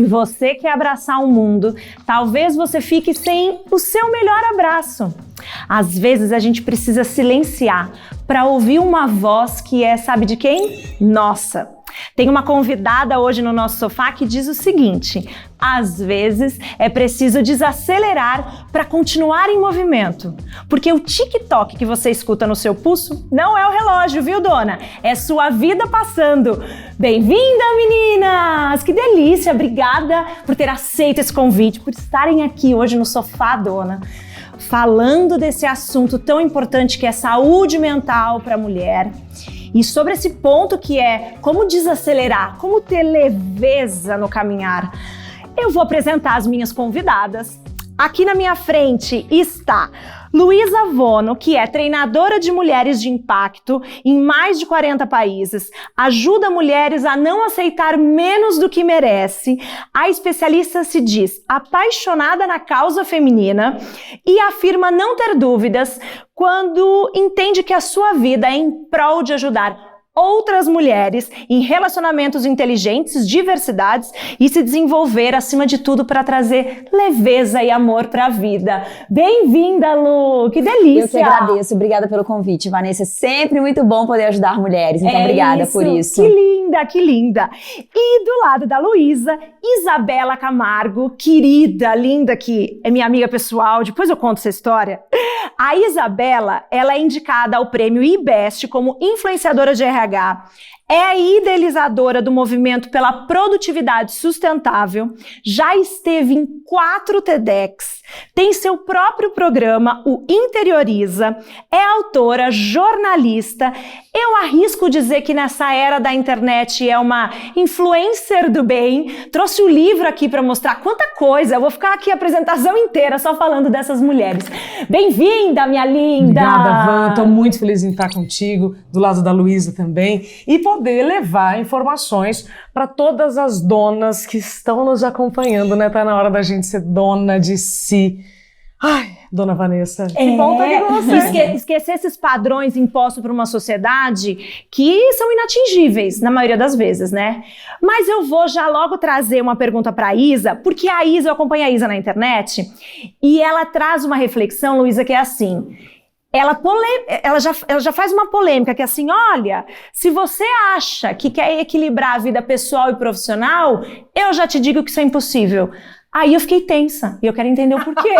Se você quer abraçar o mundo, talvez você fique sem o seu melhor abraço. Às vezes a gente precisa silenciar para ouvir uma voz que é, sabe de quem? Nossa! Tem uma convidada hoje no nosso sofá que diz o seguinte: às vezes é preciso desacelerar para continuar em movimento, porque o TikTok que você escuta no seu pulso não é o relógio, viu, dona? É sua vida passando. Bem-vinda, meninas! Que delícia! Obrigada por ter aceito esse convite, por estarem aqui hoje no sofá, dona, falando desse assunto tão importante que é saúde mental para a mulher. E sobre esse ponto que é como desacelerar, como ter leveza no caminhar, eu vou apresentar as minhas convidadas. Aqui na minha frente está Luísa Vono, que é treinadora de mulheres de impacto em mais de 40 países, ajuda mulheres a não aceitar menos do que merece. A especialista se diz apaixonada na causa feminina e afirma não ter dúvidas quando entende que a sua vida é em prol de ajudar outras mulheres em relacionamentos inteligentes, diversidades e se desenvolver acima de tudo para trazer leveza e amor para a vida. Bem-vinda, Lu! Que delícia! Eu que agradeço. Obrigada pelo convite, Vanessa. É sempre muito bom poder ajudar mulheres. Então, obrigada por isso. Que linda, que linda! E do lado da Luísa, Isabela Camargo, querida, linda, que é minha amiga pessoal. Depois eu conto essa história. A Isabela, ela é indicada ao prêmio IBEST como influenciadora de RH. É a idealizadora do movimento pela produtividade sustentável, já esteve em 4 TEDx, tem seu próprio programa, o Interioriza, é autora, jornalista. Eu arrisco dizer que nessa era da internet é uma influencer do bem. Trouxe o livro aqui para mostrar quanta coisa. Eu vou ficar aqui a apresentação inteira só falando dessas mulheres. Bem-vinda, minha linda! Obrigada, Van. Estou muito feliz em estar contigo, do lado da Luísa também, e poder levar informações para todas as donas que estão nos acompanhando, né? Tá na hora da gente ser dona de si. Ai, dona Vanessa, que bom estar aqui com você. Esquecer esses padrões impostos por uma sociedade que são inatingíveis, na maioria das vezes, né? Mas eu vou já logo trazer uma pergunta para a Isa, porque a Isa, eu acompanho a Isa na internet, e ela traz uma reflexão, Luísa, que é assim... Ela já faz uma polêmica que é assim, olha, se você acha que quer equilibrar a vida pessoal e profissional, eu já te digo que isso é impossível. Aí eu fiquei tensa e eu quero entender o porquê.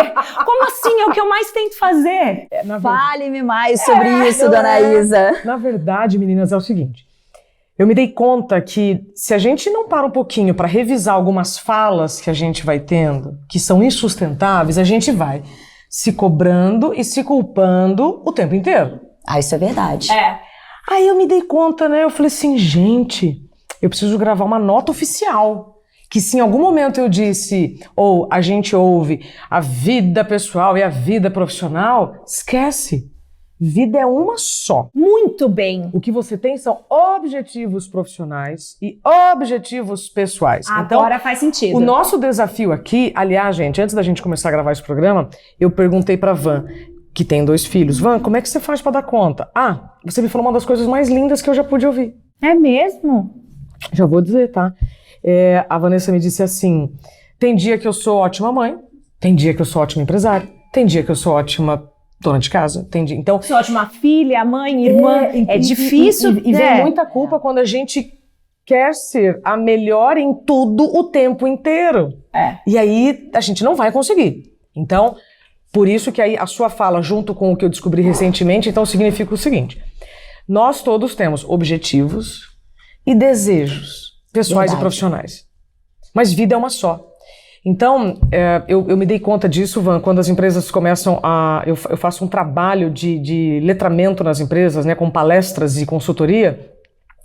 Como assim? É o que eu mais tento fazer. Fale-me mais sobre isso, dona Isa. Na verdade, meninas, é o seguinte. Eu me dei conta que se a gente não para um pouquinho para revisar algumas falas que a gente vai tendo, que são insustentáveis, a gente vai se cobrando e se culpando o tempo inteiro. Ah, isso é verdade. Aí eu me dei conta, né? Eu falei assim, gente, eu preciso gravar uma nota oficial. Que se em algum momento eu disse, ou a gente ouve a vida pessoal e a vida profissional, esquece. Vida é uma só. Muito bem. O que você tem são objetivos profissionais e objetivos pessoais. Agora faz sentido. O nosso desafio aqui, aliás, gente, antes da gente começar a gravar esse programa, eu perguntei pra Van, que tem 2 filhos, Van, como é que você faz pra dar conta? Ah, você me falou uma das coisas mais lindas que eu já pude ouvir. É mesmo? Já vou dizer, tá? A Vanessa me disse assim, tem dia que eu sou ótima mãe, tem dia que eu sou ótima empresária, tem dia que eu sou ótima dona de casa, entendi. Então, sou ótima filha, mãe, irmã. É difícil. E vem muita culpa quando a gente quer ser a melhor em tudo o tempo inteiro. E aí a gente não vai conseguir. Então, por isso que aí a sua fala, junto com o que eu descobri recentemente, então significa o seguinte. Nós todos temos objetivos e desejos pessoais e profissionais. Mas vida é uma só. Então, eu me dei conta disso, Van, quando as empresas começam a... Eu faço um trabalho de letramento nas empresas, né, com palestras e consultoria,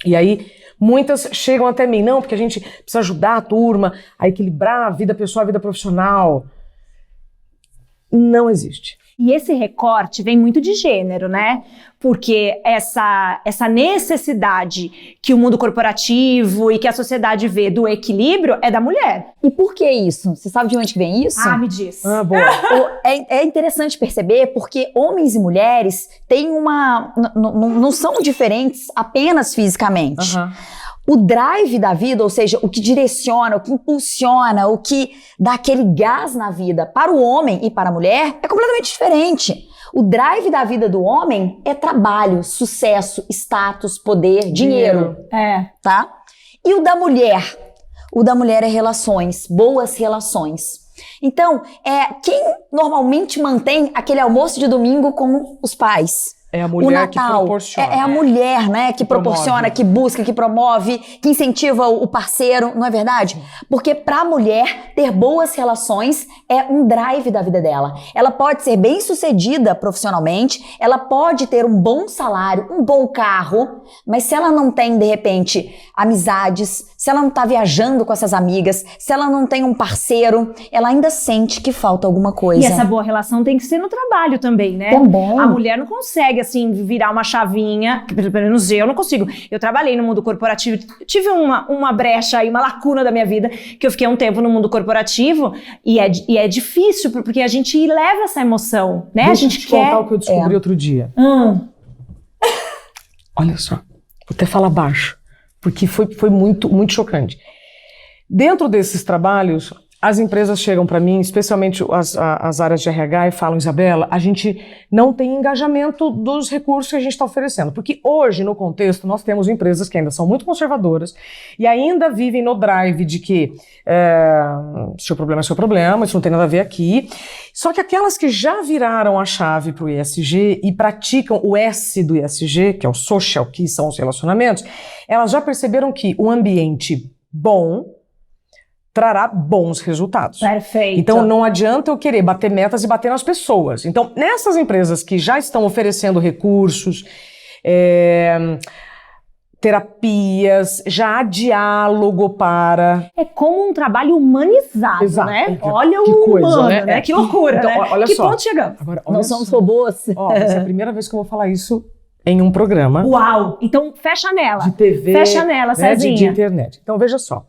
e aí muitas chegam até mim, não, porque a gente precisa ajudar a turma a equilibrar a vida pessoal e a vida profissional. Não existe. E esse recorte vem muito de gênero, né? Porque essa necessidade que o mundo corporativo e que a sociedade vê do equilíbrio é da mulher. E por que isso? Você sabe de onde que vem isso? Ah, me diz. Boa. É interessante perceber porque homens e mulheres têm não são diferentes apenas fisicamente. O drive da vida, ou seja, o que direciona, o que impulsiona, o que dá aquele gás na vida para o homem e para a mulher é completamente diferente. O drive da vida do homem é trabalho, sucesso, status, poder, dinheiro. Tá? E o da mulher? O da mulher é relações, boas relações. Então, quem normalmente mantém aquele almoço de domingo com os pais? É a mulher o Natal, que proporciona. É a mulher, né, que proporciona, que busca, que promove, que incentiva o parceiro, não é verdade? Porque pra mulher, ter boas relações é um drive da vida dela. Ela pode ser bem sucedida profissionalmente, ela pode ter um bom salário, um bom carro, mas se ela não tem, de repente, amizades, se ela não tá viajando com essas amigas, se ela não tem um parceiro, ela ainda sente que falta alguma coisa. E essa boa relação tem que ser no trabalho também, né? Também. A mulher não consegue, assim, virar uma chavinha, pelo menos eu não consigo. Eu trabalhei no mundo corporativo, tive uma brecha aí, uma lacuna da minha vida, que eu fiquei um tempo no mundo corporativo, e é difícil, porque a gente leva essa emoção, né? Deixa a gente eu te contar o que eu descobri outro dia. Olha só, vou até falar baixo, porque foi muito, muito chocante. Dentro desses trabalhos, as empresas chegam para mim, especialmente as áreas de RH, e falam: Isabela, a gente não tem engajamento dos recursos que a gente está oferecendo. Porque hoje, no contexto, nós temos empresas que ainda são muito conservadoras e ainda vivem no drive de que seu problema é seu problema, isso não tem nada a ver aqui. Só que aquelas que já viraram a chave para o ESG e praticam o S do ESG, que é o social, que são os relacionamentos, elas já perceberam que um ambiente bom trará bons resultados. Perfeito. Então não adianta eu querer bater metas e bater nas pessoas. Então, nessas empresas que já estão oferecendo recursos, terapias, já há diálogo para... É como um trabalho humanizado, Exato. né? Olha que o coisa, humano, né? Que loucura, então, né? Olha que só. ponto chegamos? Agora, Não somos robôs. Essa é a primeira vez que eu vou falar isso em um programa. Uau! Então fecha nela. De TV, fecha nela, né, de Cezinha. internet. Então veja só.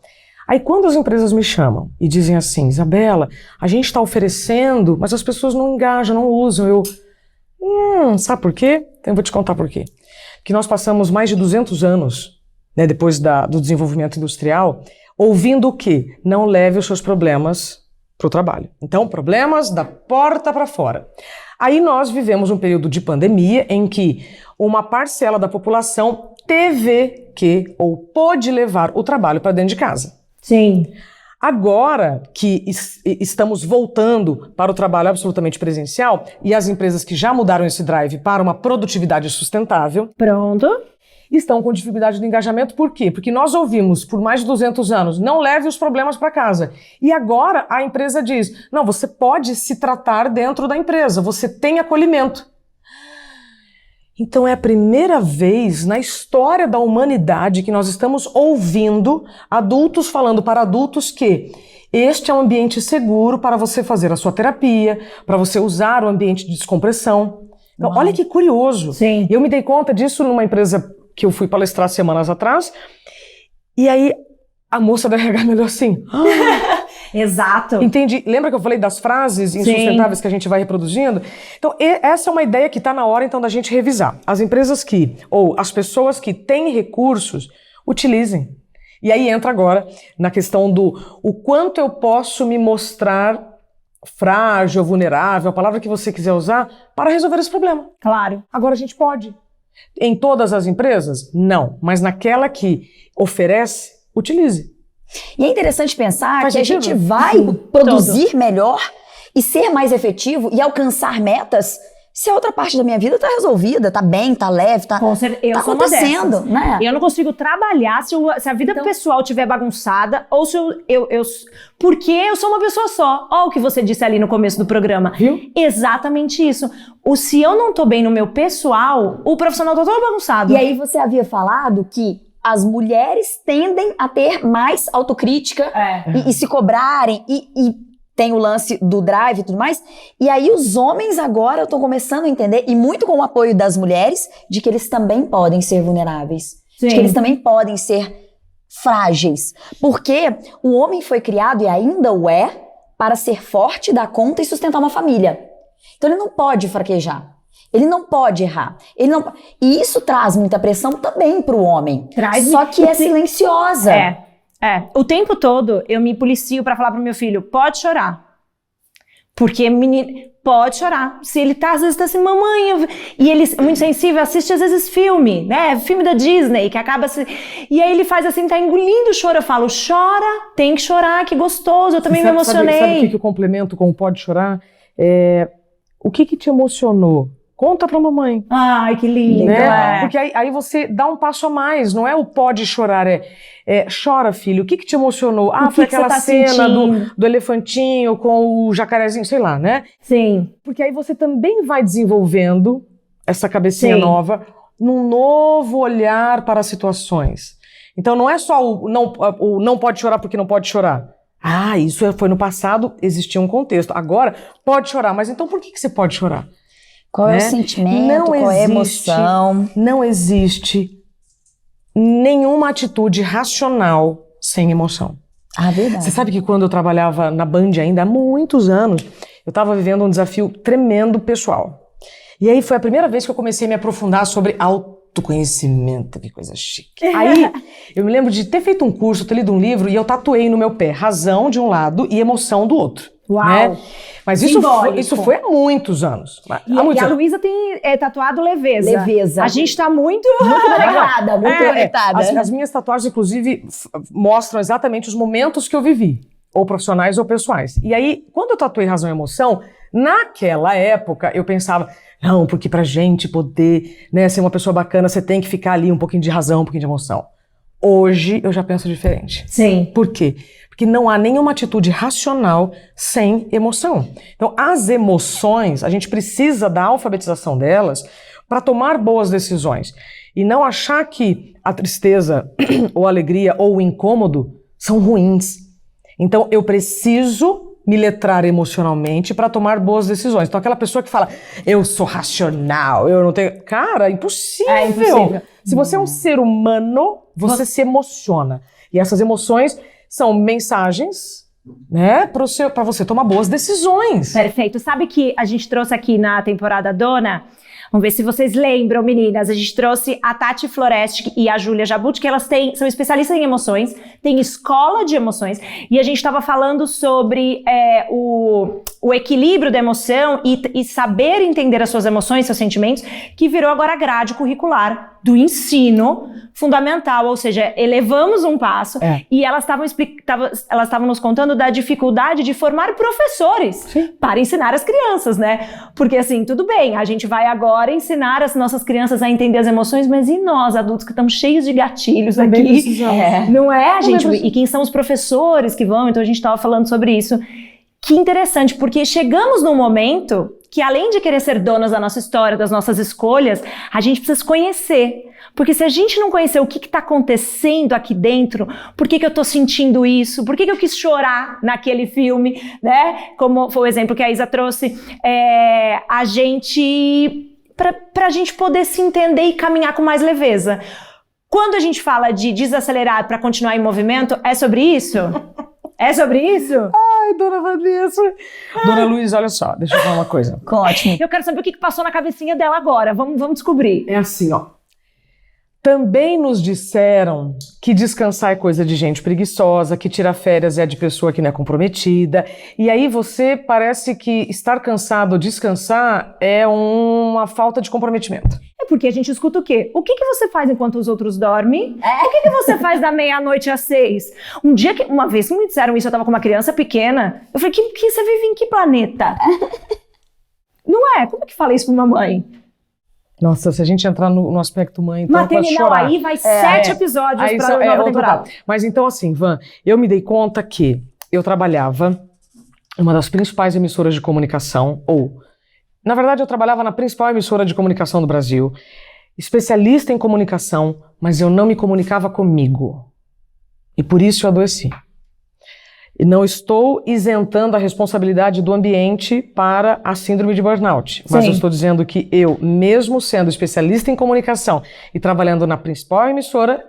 Aí quando as empresas me chamam e dizem assim: Isabela, a gente está oferecendo, mas as pessoas não engajam, não usam. Sabe por quê? Então eu vou te contar por quê. Que nós passamos mais de 200 anos, né, depois do desenvolvimento industrial, ouvindo o quê? Não leve os seus problemas para o trabalho. Então, problemas da porta para fora. Aí nós vivemos um período de pandemia em que uma parcela da população teve que ou pôde levar o trabalho para dentro de casa. Sim. Agora que estamos voltando para o trabalho absolutamente presencial e as empresas que já mudaram esse drive para uma produtividade sustentável, Pronto. estão com dificuldade de engajamento. Por quê? Porque nós ouvimos por mais de 200 anos: não leve os problemas para casa. E agora a empresa diz: não, você pode se tratar dentro da empresa, você tem acolhimento. Então é a primeira vez na história da humanidade que nós estamos ouvindo adultos falando para adultos que este é um ambiente seguro para você fazer a sua terapia, para você usar o ambiente de descompressão. Então, olha que curioso. Sim. Eu me dei conta disso numa empresa que eu fui palestrar semanas atrás, e aí a moça da RH me olhou assim... Exato. Entendi. Lembra que eu falei das frases insustentáveis que a gente vai reproduzindo? Então, essa é uma ideia que está na hora, então, da gente revisar. As empresas ou as pessoas que têm recursos, utilizem. E aí entra agora na questão o quanto eu posso me mostrar frágil, vulnerável, a palavra que você quiser usar, para resolver esse problema. Claro. Agora a gente pode. Em todas as empresas? Não. Mas naquela que oferece, utilize. E é interessante pensar Faz que sentido? a gente vai produzir melhor e ser mais efetivo e alcançar metas se a outra parte da minha vida tá resolvida, tá bem, tá leve, tá Eu sou uma acontecendo, dessas. né? Eu não consigo trabalhar se a vida pessoal estiver bagunçada ou se porque eu sou uma pessoa só. Olha o que você disse ali no começo do programa. Viu? Exatamente isso. Se eu não tô bem no meu pessoal, o profissional tá todo bagunçado. E aí você havia falado que as mulheres tendem a ter mais autocrítica e se cobrarem e tem o lance do drive e tudo mais. E aí os homens agora estão começando a entender, e muito com o apoio das mulheres, de que eles também podem ser vulneráveis. Sim. De que eles também podem ser frágeis. Porque o homem foi criado, e ainda o é, para ser forte, dar conta e sustentar uma família. Então ele não pode fraquejar. Ele não pode errar. E isso traz muita pressão também pro homem. Traz. Só que é silenciosa. O tempo todo eu me policio pra falar pro meu filho, pode chorar. Porque menino, pode chorar. Se ele às vezes tá assim, mamãe... E ele é muito sensível, assiste às vezes filme, né? Filme da Disney, que acaba se... E aí ele faz assim, tá engolindo o choro. Eu falo, chora, tem que chorar, que gostoso. Eu também me emocionei. Sabe o que eu complemento com o pode chorar? O que te emocionou? Conta pra mamãe. Ai, que lindo. Né? Porque aí você dá um passo a mais, não é o pode chorar, chora, filho. O que te emocionou? Foi aquela cena do elefantinho com o jacarezinho, sei lá, né? Sim. Porque aí você também vai desenvolvendo essa cabecinha nova, num novo olhar para as situações. Então não é só o não pode chorar porque não pode chorar. Isso foi no passado, existia um contexto. Agora, pode chorar, mas então por que você pode chorar? Qual é o sentimento, qual é a emoção? Não existe nenhuma atitude racional sem emoção. Verdade. Você sabe que quando eu trabalhava na Band ainda há muitos anos, eu estava vivendo um desafio tremendo pessoal. E aí foi a primeira vez que eu comecei a me aprofundar sobre autoconhecimento, que coisa chique. Aí eu me lembro de ter feito um curso, ter lido um livro e eu tatuei no meu pé razão de um lado e emoção do outro. Uau! Né? Mas isso foi há muitos anos. E a Luísa tem tatuado leveza. Leveza. A gente tá muito conectada, muito conectada. As minhas tatuagens, inclusive, mostram exatamente os momentos que eu vivi, ou profissionais ou pessoais. E aí, quando eu tatuei razão e emoção, naquela época eu pensava, não, porque pra gente poder, né, ser uma pessoa bacana, você tem que ficar ali um pouquinho de razão, um pouquinho de emoção. Hoje eu já penso diferente. Sim. Por quê? Porque não há nenhuma atitude racional sem emoção. Então, as emoções, a gente precisa da alfabetização delas para tomar boas decisões. E não achar que a tristeza, ou a alegria, ou o incômodo são ruins. Então, eu preciso me letrar emocionalmente para tomar boas decisões. Então, aquela pessoa que fala, eu sou racional, eu não tenho... Cara, é impossível. É impossível. Se você é um ser humano, você se emociona. E essas emoções são mensagens, né, para você tomar boas decisões. Perfeito. Sabe que a gente trouxe aqui na temporada Dona? Vamos ver se vocês lembram, meninas. A gente trouxe a Tati Floresti e a Júlia Jabuti, que elas são especialistas em emoções, têm escola de emoções, e a gente estava falando sobre o equilíbrio da emoção e saber entender as suas emoções, seus sentimentos, que virou agora a grade curricular do ensino fundamental, ou seja, elevamos um passo e elas estavam nos contando da dificuldade de formar professores para ensinar as crianças, né? Porque assim, tudo bem, a gente vai agora ensinar as nossas crianças a entender as emoções, mas e nós, adultos que estamos cheios de gatilhos aqui? Não é, gente? E quem são os professores que vão? Então a gente estava falando sobre isso. Que interessante, porque chegamos num momento que, além de querer ser donas da nossa história, das nossas escolhas, a gente precisa se conhecer. Porque se a gente não conhecer o que está acontecendo aqui dentro, por que eu estou sentindo isso, por que eu quis chorar naquele filme, né? Como foi o exemplo que a Isa trouxe, a gente... para a gente poder se entender e caminhar com mais leveza. Quando a gente fala de desacelerar para continuar em movimento, é sobre isso? É sobre isso? Ai, dona Vanessa. Dona Luísa, olha só, deixa eu falar uma coisa. Conte-me. Eu quero saber o que passou na cabecinha dela agora. Vamos descobrir. É assim, ó. Também nos disseram que descansar é coisa de gente preguiçosa, que tirar férias é de pessoa que não é comprometida. E aí você parece que estar cansado ou descansar é uma falta de comprometimento. É porque a gente escuta o quê? O que você faz enquanto os outros dormem? O que você faz da meia-noite às 6? Uma vez que me disseram isso, eu tava com uma criança pequena, eu falei, que você vive em que planeta? Não é? Como é que fala isso pra uma mãe? Nossa, se a gente entrar no aspecto mãe, então pode chorar. Aí vai 7 episódios para a nova temporada. Mas então assim, Van, eu me dei conta que eu trabalhava em uma das principais emissoras de comunicação, na verdade eu trabalhava na principal emissora de comunicação do Brasil, especialista em comunicação, mas eu não me comunicava comigo. E por isso eu adoeci. E não estou isentando a responsabilidade do ambiente para a síndrome de burnout. Mas eu estou dizendo que eu, mesmo sendo especialista em comunicação e trabalhando na principal emissora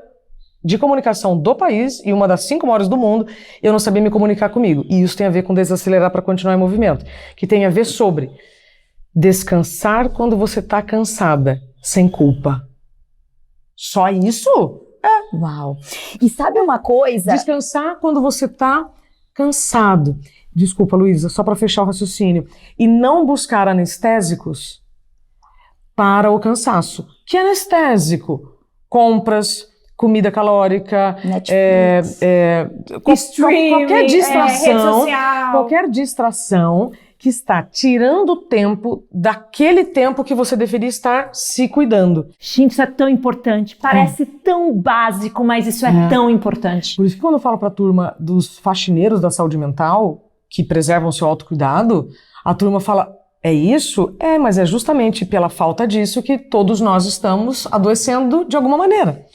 de comunicação do país e uma das 5 maiores do mundo, eu não sabia me comunicar comigo. E isso tem a ver com desacelerar para continuar em movimento. Que tem a ver sobre Descansar quando você tá cansada, sem culpa. Só isso? Uau. E sabe uma coisa? Descansar quando você tá cansado. Desculpa, Luísa, só para fechar o raciocínio. E não buscar anestésicos para o cansaço. Que anestésico? Compras, comida calórica, qualquer distração, qualquer distração que está tirando o tempo daquele tempo que você deveria estar se cuidando. Gente, isso é tão importante. Parece tão básico, mas isso é tão importante. Por isso que quando eu falo para a turma dos faxineiros da saúde mental, que preservam seu autocuidado, a turma fala, é isso? Mas é justamente pela falta disso que todos nós estamos adoecendo de alguma maneira.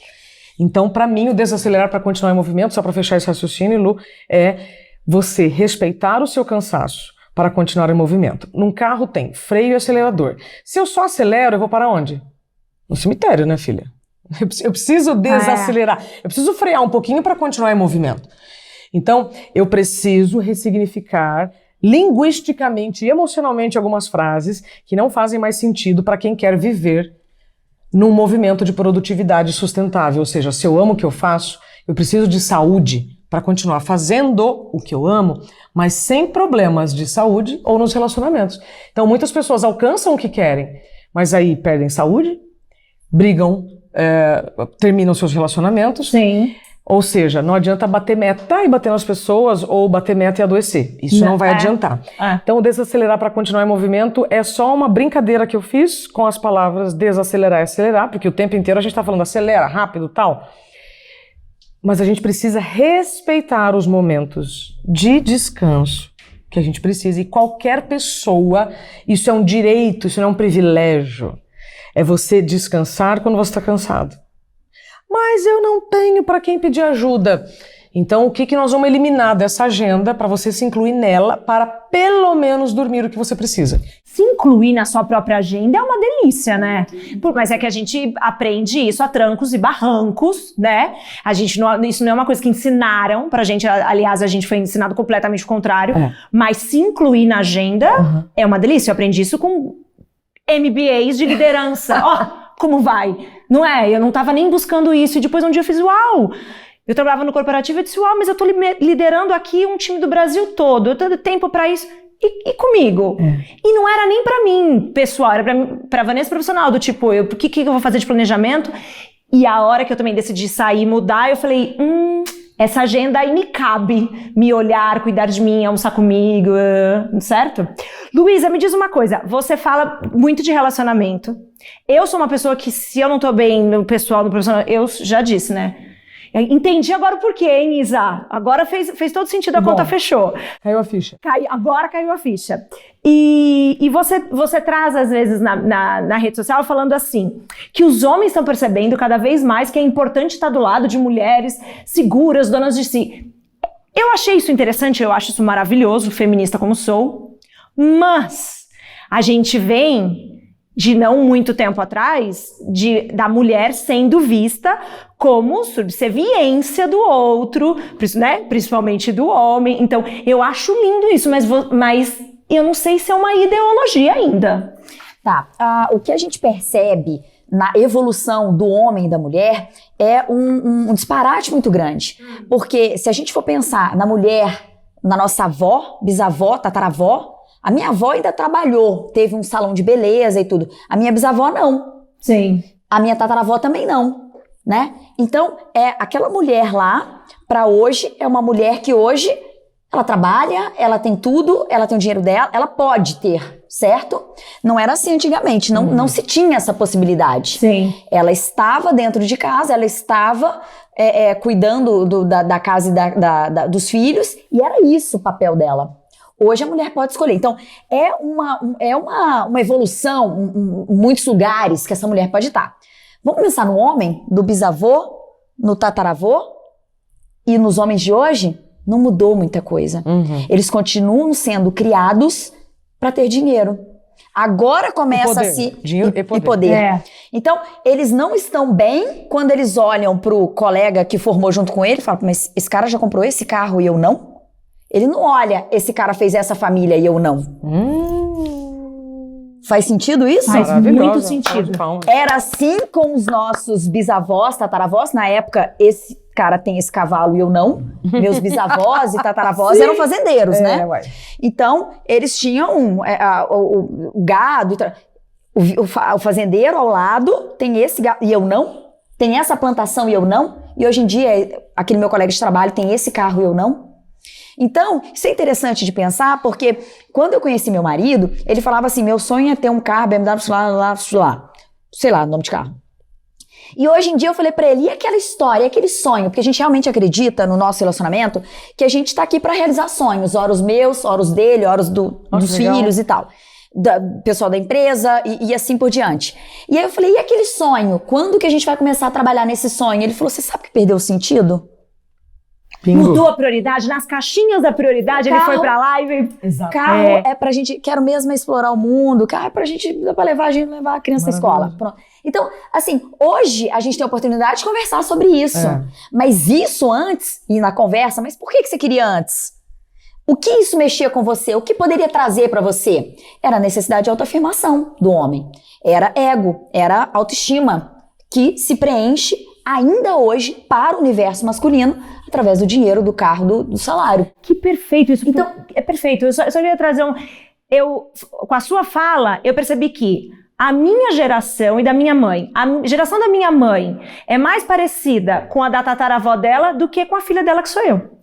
Então, para mim, o desacelerar para continuar em movimento, só para fechar esse raciocínio, Lu, é você respeitar o seu cansaço para continuar em movimento. Num carro tem freio e acelerador. Se eu só acelero, eu vou para onde? No cemitério, né, filha? Eu preciso desacelerar. Eu preciso frear um pouquinho para continuar em movimento. Então, eu preciso ressignificar linguisticamente e emocionalmente algumas frases que não fazem mais sentido para quem quer viver num movimento de produtividade sustentável. Ou seja, se eu amo o que eu faço, eu preciso de saúde para continuar fazendo o que eu amo, mas sem problemas de saúde ou nos relacionamentos. Então, muitas pessoas alcançam o que querem, mas aí perdem saúde, brigam, terminam seus relacionamentos. Sim. Ou seja, não adianta bater meta e bater nas pessoas ou bater meta e adoecer. Isso não vai adiantar. Então, desacelerar para continuar em movimento é só uma brincadeira que eu fiz com as palavras desacelerar e acelerar, porque o tempo inteiro a gente está falando acelera, rápido, tal. Mas a gente precisa respeitar os momentos de descanso que a gente precisa. E qualquer pessoa, isso é um direito, isso não é um privilégio. É você descansar quando você está cansado. Mas eu não tenho para quem pedir ajuda. Então, o que nós vamos eliminar dessa agenda para você se incluir nela para pelo menos dormir o que você precisa? Se incluir na sua própria agenda é uma delícia, né? Mas é que a gente aprende isso a trancos e barrancos, né? Isso não é uma coisa que ensinaram pra gente. Aliás, a gente foi ensinado completamente o contrário. Mas se incluir na agenda é uma delícia. Eu aprendi isso com MBAs de liderança. Como vai? Não é? Eu não tava nem buscando isso. E depois um dia eu fiz, uau! Eu trabalhava no corporativo e disse, uau, mas eu tô liderando aqui um time do Brasil todo. Eu tenho tempo pra isso. E comigo? E não era nem pra mim, pessoal. Era pra Vanessa profissional, do tipo, o que eu vou fazer de planejamento? E a hora que eu também decidi sair e mudar, eu falei, essa agenda aí me cabe. Me olhar, cuidar de mim, almoçar comigo, certo? Luísa, me diz uma coisa. Você fala muito de relacionamento. Eu sou uma pessoa que, se eu não tô bem no pessoal, no profissional, eu já disse, né? Entendi agora o porquê, hein, Isa? Agora fez todo sentido, a conta fechou. Caiu a ficha. Agora caiu a ficha. E você traz, às vezes, na rede social, falando assim, que os homens estão percebendo cada vez mais que é importante estar do lado de mulheres seguras, donas de si. Eu achei isso interessante, eu acho isso maravilhoso, feminista como sou, mas a gente vem de não muito tempo atrás, da mulher sendo vista como subserviência do outro, né? Principalmente do homem. Então, eu acho lindo isso, mas eu não sei se é uma ideologia ainda. Tá, o que a gente percebe na evolução do homem e da mulher é um disparate muito grande. Porque se a gente for pensar na mulher, na nossa avó, bisavó, tataravó, a minha avó ainda trabalhou, teve um salão de beleza e tudo. A minha bisavó não. Sim. A minha tataravó também não, né? Então, aquela mulher lá, pra hoje, é uma mulher que hoje, ela trabalha, ela tem tudo, ela tem o dinheiro dela, ela pode ter, certo? Não era assim antigamente, não se tinha essa possibilidade. Sim. Ela estava dentro de casa, ela estava cuidando da casa e dos filhos, e era isso o papel dela. Hoje a mulher pode escolher. Então, é uma evolução em muitos lugares que essa mulher pode estar. Vamos pensar no homem, do bisavô, no tataravô e nos homens de hoje? Não mudou muita coisa. Eles continuam sendo criados para ter dinheiro. Agora começa a se... Dinheiro e poder. Então, eles não estão bem quando eles olham pro colega que formou junto com ele e falam, mas esse cara já comprou esse carro e eu não? Ele não olha, esse cara fez essa família e eu não. Faz sentido isso? Faz Maravilhosa, muito sentido. salva de palmas. Era assim com os nossos bisavós, tataravós. Na época, esse cara tem esse cavalo e eu não. Meus bisavós e tataravós eram fazendeiros, né? Uai. Então, eles tinham o gado. O fazendeiro ao lado tem esse gado e eu não. Tem essa plantação e eu não. E hoje em dia, aquele meu colega de trabalho tem esse carro e eu não. Então, isso é interessante de pensar, porque quando eu conheci meu marido, ele falava assim, meu sonho é ter um carro BMW, sei lá o nome de carro. E hoje em dia eu falei pra ele, e aquela história, e aquele sonho? Porque a gente realmente acredita no nosso relacionamento que a gente tá aqui pra realizar sonhos, ora os meus, ora os dele, ora os dos legal. filhos e tal. Pessoal da empresa e assim por diante. E aí eu falei, e aquele sonho? Quando que a gente vai começar a trabalhar nesse sonho? Ele falou, você sabe que perdeu o sentido? Bingo. Mudou a prioridade, nas caixinhas da prioridade, ele Carro- foi pra lá e veio... Exato. Carro é pra gente, quero mesmo explorar o mundo, carro é pra gente, dá pra levar a criança à escola. Pronto. Então, assim, hoje a gente tem a oportunidade de conversar sobre isso. É. Mas isso antes, e na conversa, mas por que você queria antes? O que isso mexia com você? O que poderia trazer pra você? Era a necessidade de autoafirmação do homem. Era ego, era autoestima, que se preenche ainda hoje para o universo masculino através do dinheiro, do carro, do salário. Que perfeito isso. Então- É perfeito. Eu só queria trazer com a sua fala, eu percebi que a minha geração e da minha mãe, a geração da minha mãe é mais parecida com a da tataravó dela do que com a filha dela, que sou eu.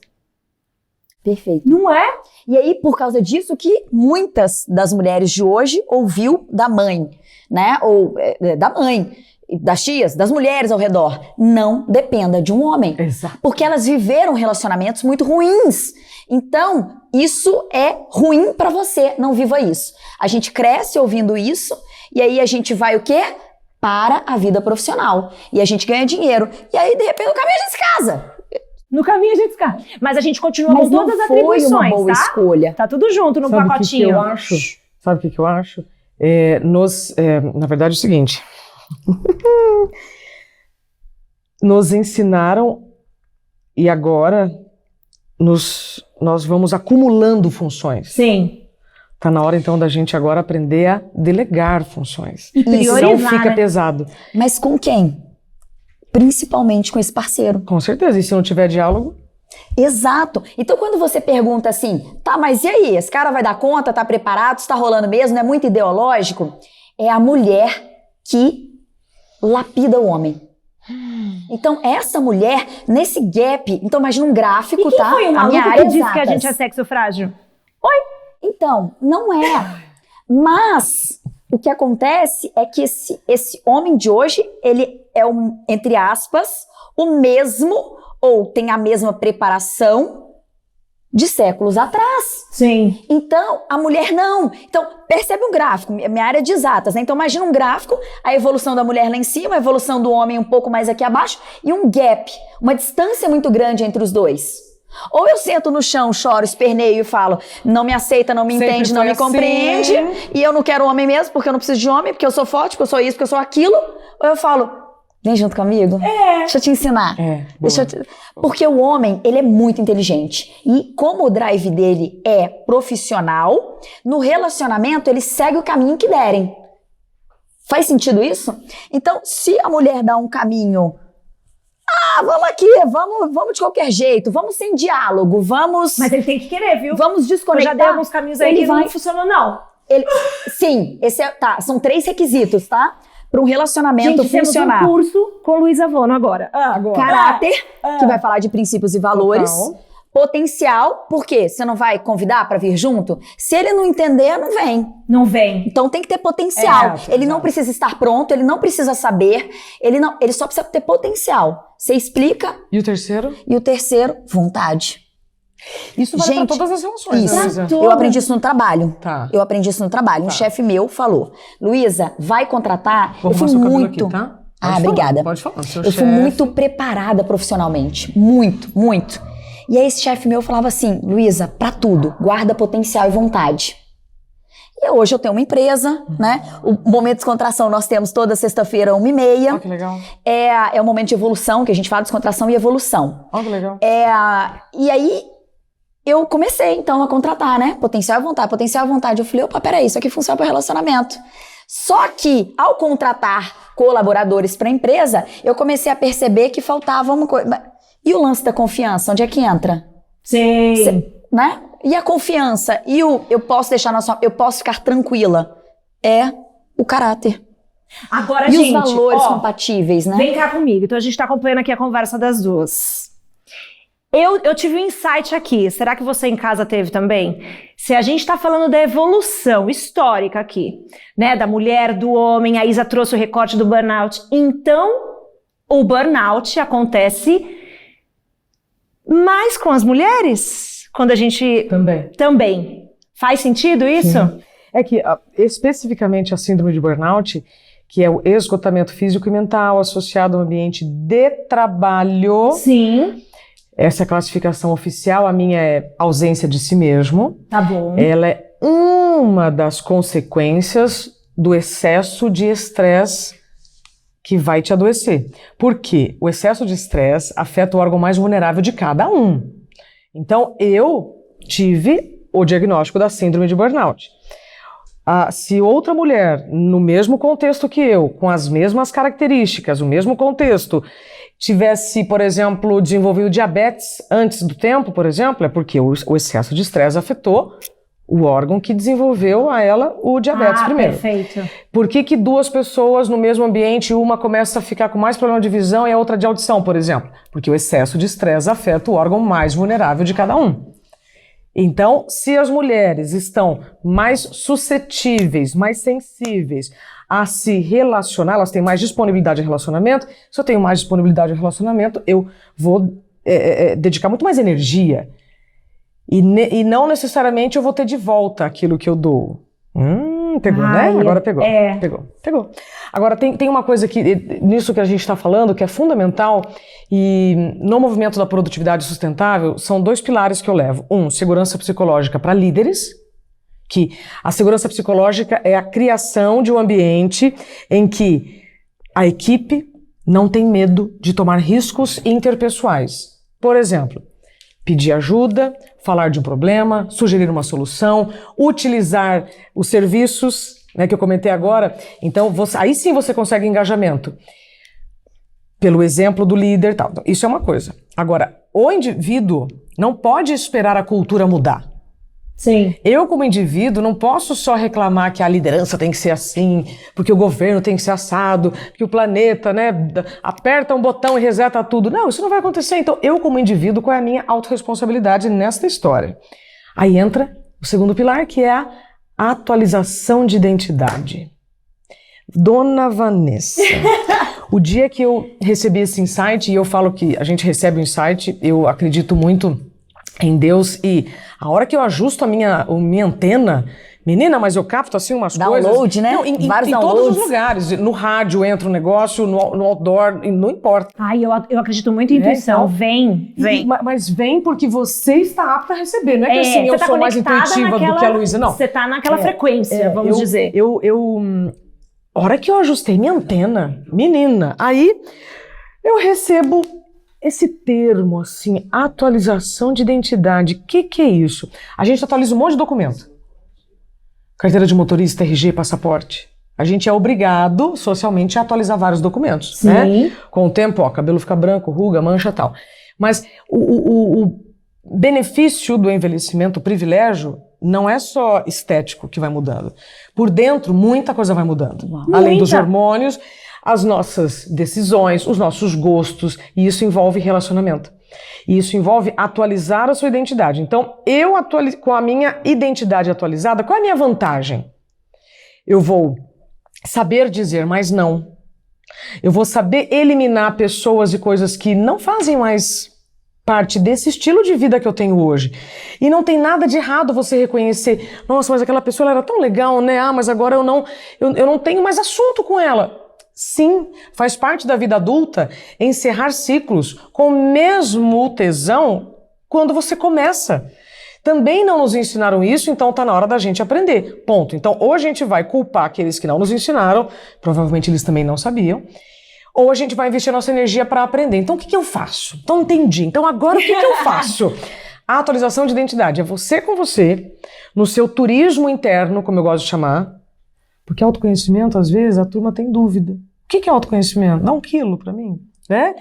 Perfeito. Não é? E aí, por causa disso, que muitas das mulheres de hoje ouviu da mãe, né? Ou da mãe, das tias, das mulheres ao redor. Não dependa de um homem. Exato. Porque elas viveram relacionamentos muito ruins. Então, isso é ruim pra você. Não viva isso. A gente cresce ouvindo isso e aí a gente vai o quê? Para a vida profissional. E a gente ganha dinheiro. E aí, de repente, no caminho a gente se casa. No caminho a gente fica. Mas a gente continua Mas com todas as não foi atribuições, uma boa tá? escolha. Tá tudo junto no Sabe o que pacotinho. eu acho? Sabe o que eu acho? Na verdade, é o seguinte. Nos ensinaram e agora nós vamos acumulando funções. Sim. Tá na hora, então, da gente agora aprender a delegar funções. E Isso, Não priorizar, fica né? pesado. Mas com quem? Principalmente com esse parceiro. Com certeza. E se não tiver diálogo? Exato. Então, quando você pergunta assim, tá, mas e aí? Esse cara vai dar conta? Tá preparado? Está rolando mesmo? Não é muito ideológico? É a mulher que lapida o homem. Então, essa mulher, nesse gap, então imagina um gráfico, E quem tá? foi o A minha maluco área que disse que a exatas. gente é sexo frágil? Então, não é. Mas o que acontece é que esse homem de hoje, ele é entre aspas, o mesmo ou tem a mesma preparação de séculos atrás. Sim. Então, a mulher não. Então, percebe um gráfico, minha área de exatas, né? Então, imagina um gráfico, a evolução da mulher lá em cima, a evolução do homem um pouco mais aqui abaixo, e um gap, uma distância muito grande entre os dois. Ou eu sento no chão, choro, esperneio e falo, não me aceita, não me Sempre entende, não foi me assim. compreende, e eu não quero homem mesmo, porque eu não preciso de homem, porque eu sou forte, porque eu sou isso, porque eu sou aquilo. Ou eu falo, vem junto comigo. Deixa eu te ensinar. Porque o homem, ele é muito inteligente. E como o drive dele é profissional, no relacionamento ele segue o caminho que derem. Faz sentido isso? Então, se a mulher dá um caminho, vamos aqui, vamos de qualquer jeito, vamos sem diálogo, vamos Mas ele tem que querer, viu? vamos Eu já desconectar. dei alguns caminhos aí Ele que vai- não funcionou, não. Sim, são 3 requisitos, tá? Para um relacionamento Gente, temos funcionar. um curso com Luísa Vono agora. Caráter, que vai falar de princípios e valores. Total. Potencial, porque você não vai convidar para vir junto? Se ele não entender, não vem. Não vem. Então tem que ter potencial. Ele não exato. precisa estar pronto, ele não precisa saber, ele só precisa ter potencial. Você explica. E o terceiro? E o terceiro, vontade. Isso vale Gente, para todas as relações, isso. né, Luísa? Pra Eu aprendi isso no trabalho. Tá. Eu aprendi isso no trabalho. Um chefe meu falou, Luísa, vai contratar. Vou Eu fui arrumar seu cabelo muito. aqui, tá? Ah, Pode falar, obrigada. Pode falar. Seu Eu fui chefe- muito preparada profissionalmente. Muito, muito. E aí esse chefe meu falava assim, Luísa, pra tudo, guarda potencial e vontade. E hoje eu tenho uma empresa, né? O momento de descontração nós temos toda sexta-feira, 1h30. Ó, que legal. É o momento de evolução, que a gente fala de descontração e evolução. Ó, que legal. E aí, eu comecei, então, a contratar, né? Potencial à vontade, potencial à vontade. Eu falei, opa, peraí, isso aqui funciona para relacionamento. Só que, ao contratar colaboradores para a empresa, eu comecei a perceber que faltava uma coisa. E o lance da confiança, onde é que entra? Sim. Né? E a confiança? E eu posso deixar eu posso ficar tranquila? É o caráter. Agora, e gente, os valores compatíveis, né? Vem cá comigo. Então, a gente tá acompanhando aqui a conversa das duas. Eu tive um insight aqui. Será que você em casa teve também? Se a gente tá falando da evolução histórica aqui, né? Da mulher, do homem, a Isa trouxe o recorte do burnout. Então, o burnout acontece mais com as mulheres? Quando a gente... Também. Faz sentido isso? Sim. É que, especificamente, a síndrome de burnout, que é o esgotamento físico e mental associado ao ambiente de trabalho. Sim. Essa é a classificação oficial, a minha é ausência de si mesmo. Tá bom. Ela é uma das consequências do excesso de estresse que vai te adoecer. Por quê? O excesso de estresse afeta o órgão mais vulnerável de cada um. Então, eu tive o diagnóstico da síndrome de burnout. Se outra mulher, no mesmo contexto que eu, com as mesmas características, o mesmo contexto, tivesse, por exemplo, desenvolvido diabetes antes do tempo, por exemplo, é porque o excesso de estresse afetou o órgão que desenvolveu a ela o diabetes primeiro. Perfeito. Por que duas pessoas no mesmo ambiente, uma começa a ficar com mais problema de visão e a outra de audição, por exemplo? Porque o excesso de estresse afeta o órgão mais vulnerável de cada um. Então, se as mulheres estão mais suscetíveis, mais sensíveis a se relacionar, elas têm mais disponibilidade de relacionamento, se eu tenho mais disponibilidade de relacionamento, eu vou dedicar muito mais energia. E não necessariamente eu vou ter de volta aquilo que eu dou. Pegou, né? Agora pegou. Pegou. Agora, tem uma coisa nisso que a gente está falando, que é fundamental, e no movimento da produtividade sustentável, são 2 pilares que eu levo. Segurança psicológica para líderes, que a segurança psicológica é a criação de um ambiente em que a equipe não tem medo de tomar riscos interpessoais. Por exemplo, pedir ajuda, falar de um problema, sugerir uma solução, utilizar os serviços, né, que eu comentei agora. Então, aí sim você consegue engajamento. Pelo exemplo do líder e tal. Então, isso é uma coisa. Agora, o indivíduo não pode esperar a cultura mudar. Sim. Eu, como indivíduo, não posso só reclamar que a liderança tem que ser assim, porque o governo tem que ser assado, que o planeta, né, aperta um botão e reseta tudo. Não, isso não vai acontecer. Então, eu, como indivíduo, qual é a minha autorresponsabilidade nesta história? Aí entra o segundo pilar, que é a atualização de identidade. Dona Vanessa, o dia que eu recebi esse insight, e eu falo que a gente recebe o insight, eu acredito muito em Deus, e a hora que eu ajusto a minha antena, menina, mas eu capto assim umas coisas... Download, né? Não, Vários em downloads. todos os lugares. No rádio entra um negócio, no outdoor, não importa. Ai, eu acredito muito em intuição. Vem. Mas vem porque você está apta a receber. Não é que assim, eu sou mais intuitiva do que a Luísa, não. Você está naquela frequência, vamos dizer. A hora que eu ajustei minha antena, menina, aí eu recebo esse termo, assim, atualização de identidade. O que é isso? A gente atualiza um monte de documento. Carteira de motorista, RG, passaporte. A gente é obrigado, socialmente, a atualizar vários documentos. Sim. Né? Com o tempo, cabelo fica branco, ruga, mancha e tal. Mas o benefício do envelhecimento, o privilégio, não é só estético que vai mudando. Por dentro, muita coisa vai mudando. Além dos hormônios, as nossas decisões, os nossos gostos, e isso envolve relacionamento. E isso envolve atualizar a sua identidade. Então, com a minha identidade atualizada, qual é a minha vantagem? Eu vou saber dizer mais não. Eu vou saber eliminar pessoas e coisas que não fazem mais parte desse estilo de vida que eu tenho hoje. E não tem nada de errado você reconhecer, nossa, mas aquela pessoa ela era tão legal, né? Mas agora eu não tenho mais assunto com ela. Sim, faz parte da vida adulta encerrar ciclos com o mesmo tesão quando você começa. Também não nos ensinaram isso, então está na hora da gente aprender. Ponto. Então, ou a gente vai culpar aqueles que não nos ensinaram, provavelmente eles também não sabiam, ou a gente vai investir a nossa energia para aprender. Então, o que eu faço? Então, entendi. Então, agora o que eu faço? A atualização de identidade é você com você, no seu turismo interno, como eu gosto de chamar, porque autoconhecimento, às vezes, a turma tem dúvida. O que é autoconhecimento? Dá 1 quilo pra mim, né?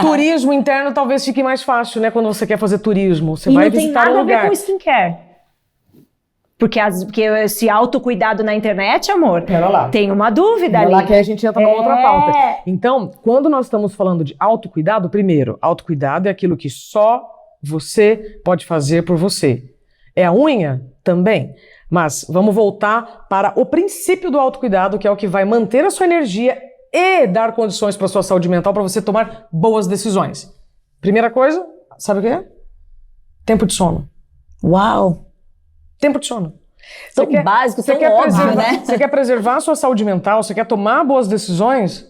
Turismo interno talvez fique mais fácil, né? Quando você quer fazer turismo, você vai visitar um lugar. E não tem nada a ver com skincare. Porque esse autocuidado na internet, amor, Pera lá. tem uma dúvida ali. Lá que a gente entra numa outra pauta. Então, quando nós estamos falando de autocuidado, primeiro, autocuidado é aquilo que só você pode fazer por você. É a unha? Também. Mas vamos voltar para o princípio do autocuidado, que é o que vai manter a sua energia e dar condições para a sua saúde mental para você tomar boas decisões. Primeira coisa, sabe o que é? Tempo de sono. Uau! Tempo de sono. Tão básico, tão óbvio, né? Você quer preservar a sua saúde mental, você quer tomar boas decisões?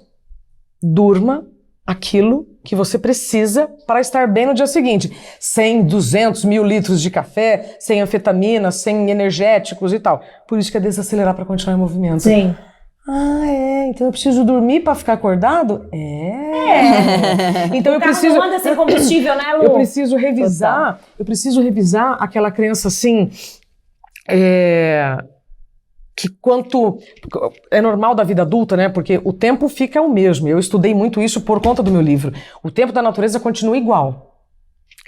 Durma aquilo que você precisa para estar bem no dia seguinte. Sem 200 mil litros de café, sem anfetamina, sem energéticos e tal. Por isso que é desacelerar para continuar em movimento. Sim. Então eu preciso dormir para ficar acordado? Então eu preciso... Não anda sem combustível, né, Lu? Eu preciso revisar aquela crença assim... que quanto é normal da vida adulta, né? Porque o tempo fica o mesmo. Eu estudei muito isso por conta do meu livro. O tempo da natureza continua igual.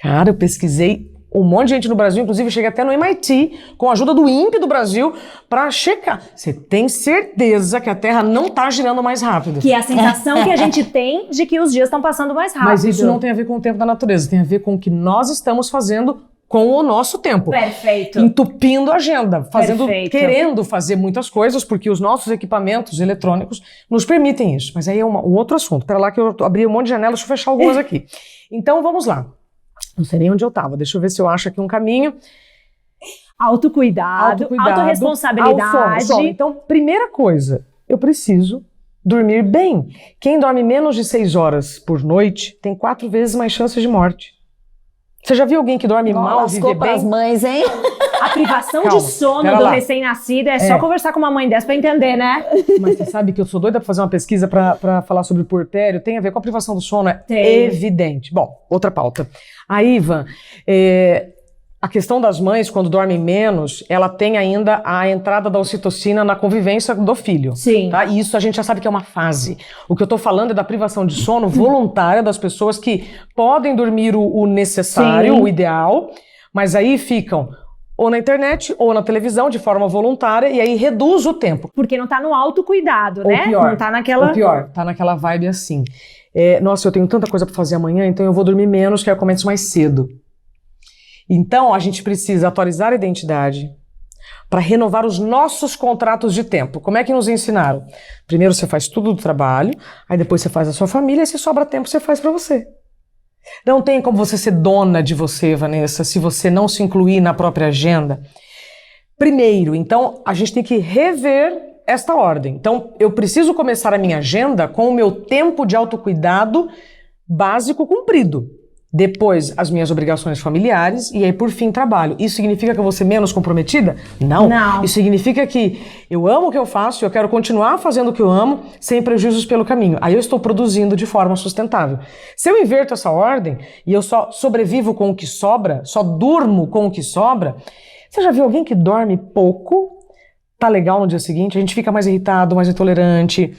Cara, eu pesquisei um monte de gente no Brasil, inclusive cheguei até no MIT, com a ajuda do INPE do Brasil, para checar. Você tem certeza que a Terra não está girando mais rápido? Que é a sensação que a gente tem de que os dias estão passando mais rápido. Mas isso não tem a ver com o tempo da natureza, tem a ver com o que nós estamos fazendo com o nosso tempo. Perfeito. Entupindo a agenda, Perfeito. querendo fazer muitas coisas, porque os nossos equipamentos eletrônicos nos permitem isso. Mas aí é um outro assunto. Pera lá que eu abri um monte de janelas, deixa eu fechar algumas aqui. Então, vamos lá. Não sei nem onde eu estava. Deixa eu ver se eu acho aqui um caminho. Autocuidado, autorresponsabilidade. Sono. Então, primeira coisa, eu preciso dormir bem. Quem dorme menos de 6 horas por noite tem 4 vezes mais chances de morte. Você já viu alguém que dorme mal, viver bem? As mães, hein? A privação de sono do recém-nascido é só conversar com uma mãe dessa pra entender, né? Mas você sabe que eu sou doida pra fazer uma pesquisa pra falar sobre puerpério. Tem a ver com a privação do sono, evidente. Bom, outra pauta. A Ivan, a questão das mães, quando dormem menos, ela tem ainda a entrada da ocitocina na convivência do filho. Sim. Tá? E isso a gente já sabe que é uma fase. O que eu tô falando é da privação de sono voluntária das pessoas que podem dormir o necessário, Sim. o ideal, mas aí ficam ou na internet ou na televisão de forma voluntária e aí reduz o tempo. Porque não tá no autocuidado, né? Pior, não tá naquela... Ou pior, tá naquela vibe assim. Nossa, eu tenho tanta coisa pra fazer amanhã, então eu vou dormir menos, quero começar mais cedo. Então, a gente precisa atualizar a identidade para renovar os nossos contratos de tempo. Como é que nos ensinaram? Primeiro você faz tudo do trabalho, aí depois você faz a sua família, e se sobra tempo você faz para você. Não tem como você ser dona de você, Vanessa, se você não se incluir na própria agenda. Primeiro, então, a gente tem que rever esta ordem. Então, eu preciso começar a minha agenda com o meu tempo de autocuidado básico cumprido. Depois, as minhas obrigações familiares e aí, por fim, trabalho. Isso significa que eu vou ser menos comprometida? Não. Isso significa que eu amo o que eu faço, eu quero continuar fazendo o que eu amo, sem prejuízos pelo caminho. Aí eu estou produzindo de forma sustentável. Se eu inverto essa ordem e eu só sobrevivo com o que sobra, só durmo com o que sobra, você já viu alguém que dorme pouco, tá legal no dia seguinte, a gente fica mais irritado, mais intolerante...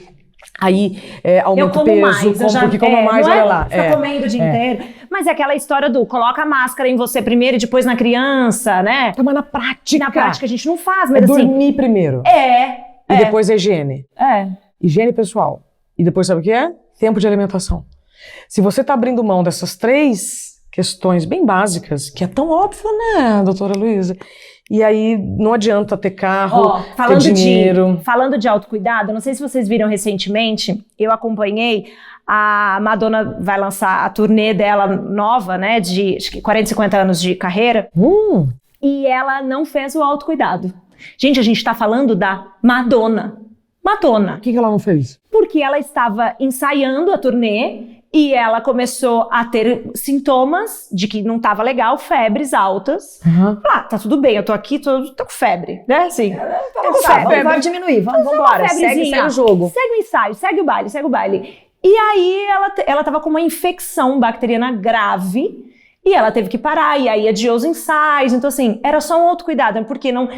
Aí aumenta o peso, porque como mais, olha lá. Fica comendo o dia inteiro. Mas é aquela história do coloca a máscara em você primeiro e depois na criança, né? Mas na prática. Na prática a gente não faz, mas assim... dormir primeiro. E depois a higiene. Higiene pessoal. E depois sabe o que é? Tempo de alimentação. Se você tá abrindo mão dessas 3 questões bem básicas, que é tão óbvio, né, doutora Luísa? E aí não adianta ter carro, ter dinheiro. Falando de autocuidado, não sei se vocês viram recentemente, eu acompanhei, a Madonna vai lançar a turnê dela nova, né, de acho que 40, 50 anos de carreira, e ela não fez o autocuidado. Gente, a gente tá falando da Madonna. Madonna. Por que ela não fez? Porque ela estava ensaiando a turnê e ela começou a ter sintomas de que não estava legal, febres altas. Tá tudo bem, eu tô aqui, tô com febre, né? Assim, tô com febre. Vai diminuir, vamos embora, segue o jogo. Segue o ensaio, segue o baile. E aí ela tava com uma infecção bacteriana grave E ela teve que parar, e aí adiou os ensaios. Então, assim, era só um autocuidado. Porque não...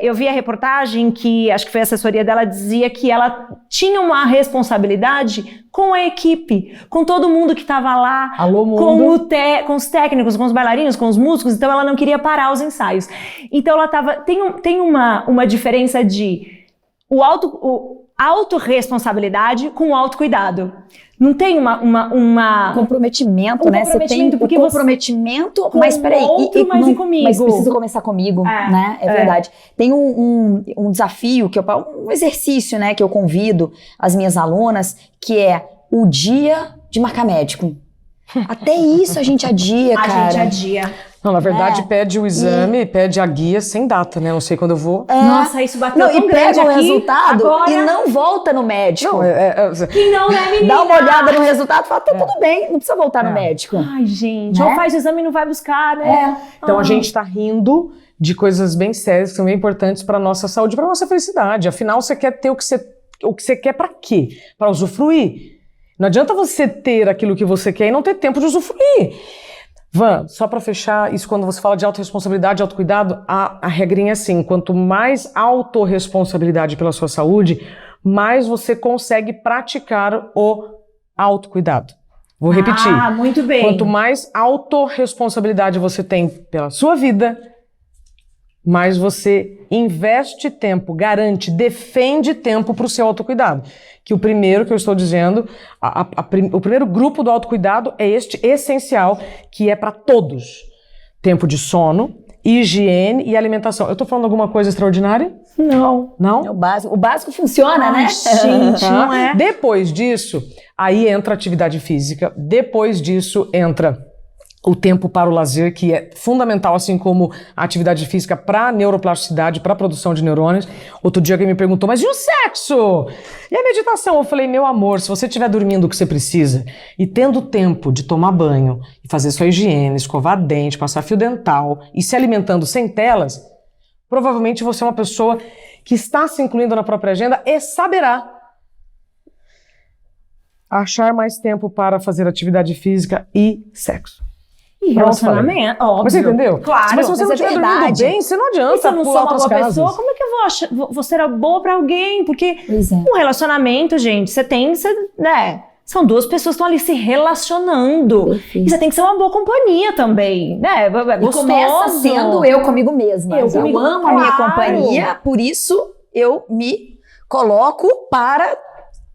eu vi a reportagem que, acho que foi a assessoria dela, dizia que ela tinha uma responsabilidade com a equipe, com todo mundo que estava lá, Alô, mundo. com os técnicos, com os bailarinos, com os músicos. Então, ela não queria parar os ensaios. Então, ela estava... Tem uma diferença de autorresponsabilidade com autocuidado. Não tem uma comprometimento, né? Você tem o comprometimento, mas peraí, mas comigo. Mas precisa começar comigo, né? É verdade. Tem um desafio, um exercício, né, que eu convido as minhas alunas, que é o dia de marcar médico. Até isso a gente adia, cara. A gente adia. Não, na verdade, pede o exame, pede a guia sem data, né? Não sei quando eu vou. Nossa, isso bateu tão e grande pega o aqui, resultado agora... e não volta no médico. Não, Que não, né, menina? Dá uma olhada no resultado e fala, tá tudo bem, não precisa voltar no médico. Ai, gente, Né? ou faz o exame e não vai buscar, né? Então a gente tá rindo de coisas bem sérias que são bem importantes pra nossa saúde, pra nossa felicidade. Afinal, você quer ter o que você quer pra quê? Pra usufruir. Não adianta você ter aquilo que você quer e não ter tempo de usufruir. Van, só para fechar, isso quando você fala de autorresponsabilidade e autocuidado, a regrinha é assim, quanto mais autorresponsabilidade pela sua saúde, mais você consegue praticar o autocuidado. Vou repetir. Muito bem. Quanto mais autorresponsabilidade você tem pela sua vida, mais você investe tempo, garante, defende tempo para o seu autocuidado. Que o primeiro que eu estou dizendo, o primeiro grupo do autocuidado é este essencial, que é para todos. Tempo de sono, higiene e alimentação. Eu estou falando alguma coisa extraordinária? Não. Não? É o básico funciona, né? Gente, não é? Depois disso, aí entra a atividade física. Depois disso, entra o tempo para o lazer, que é fundamental, assim como a atividade física para a neuroplasticidade, para a produção de neurônios. Outro dia alguém me perguntou, mas e o sexo? E a meditação? Eu falei, meu amor, se você estiver dormindo o que você precisa e tendo tempo de tomar banho e fazer sua higiene, escovar dente, passar fio dental e se alimentando sem telas, provavelmente você é uma pessoa que está se incluindo na própria agenda e saberá achar mais tempo para fazer atividade física e sexo. E relacionamento, óbvio. Mas você entendeu? Claro. Mas se você não estiver dormindo bem, você não adianta. E se eu não sou uma boa casas. pessoa, como é que eu vou ser boa pra alguém? Porque um relacionamento, gente, né? São duas pessoas que estão ali se relacionando. Perfeito. E você tem que ser uma boa companhia também, né? É gostoso. E começa sendo eu comigo mesma. Eu amo a minha companhia, por isso eu me coloco para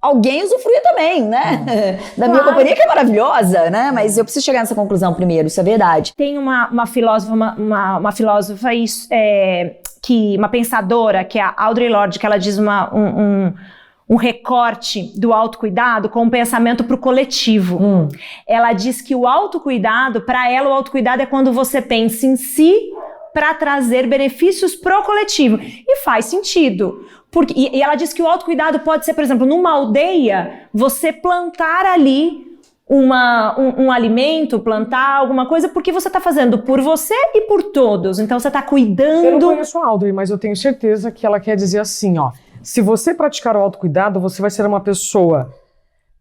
alguém usufruir também, né? Da minha companhia, que é maravilhosa, né? Mas eu preciso chegar nessa conclusão primeiro, isso é verdade. Tem uma filósofa, uma filósofa uma pensadora, que é a Audre Lorde, que ela diz um recorte do autocuidado com um pensamento para o coletivo. Ela diz que o autocuidado, para ela, o autocuidado é quando você pensa em si para trazer benefícios pro coletivo. E faz sentido. E ela diz que o autocuidado pode ser, por exemplo, numa aldeia, você plantar ali um alimento, plantar alguma coisa, porque você está fazendo por você e por todos. Então você está cuidando. Eu não conheço a Audrey, mas eu tenho certeza que ela quer dizer assim, ó. Se você praticar o autocuidado, você vai ser uma pessoa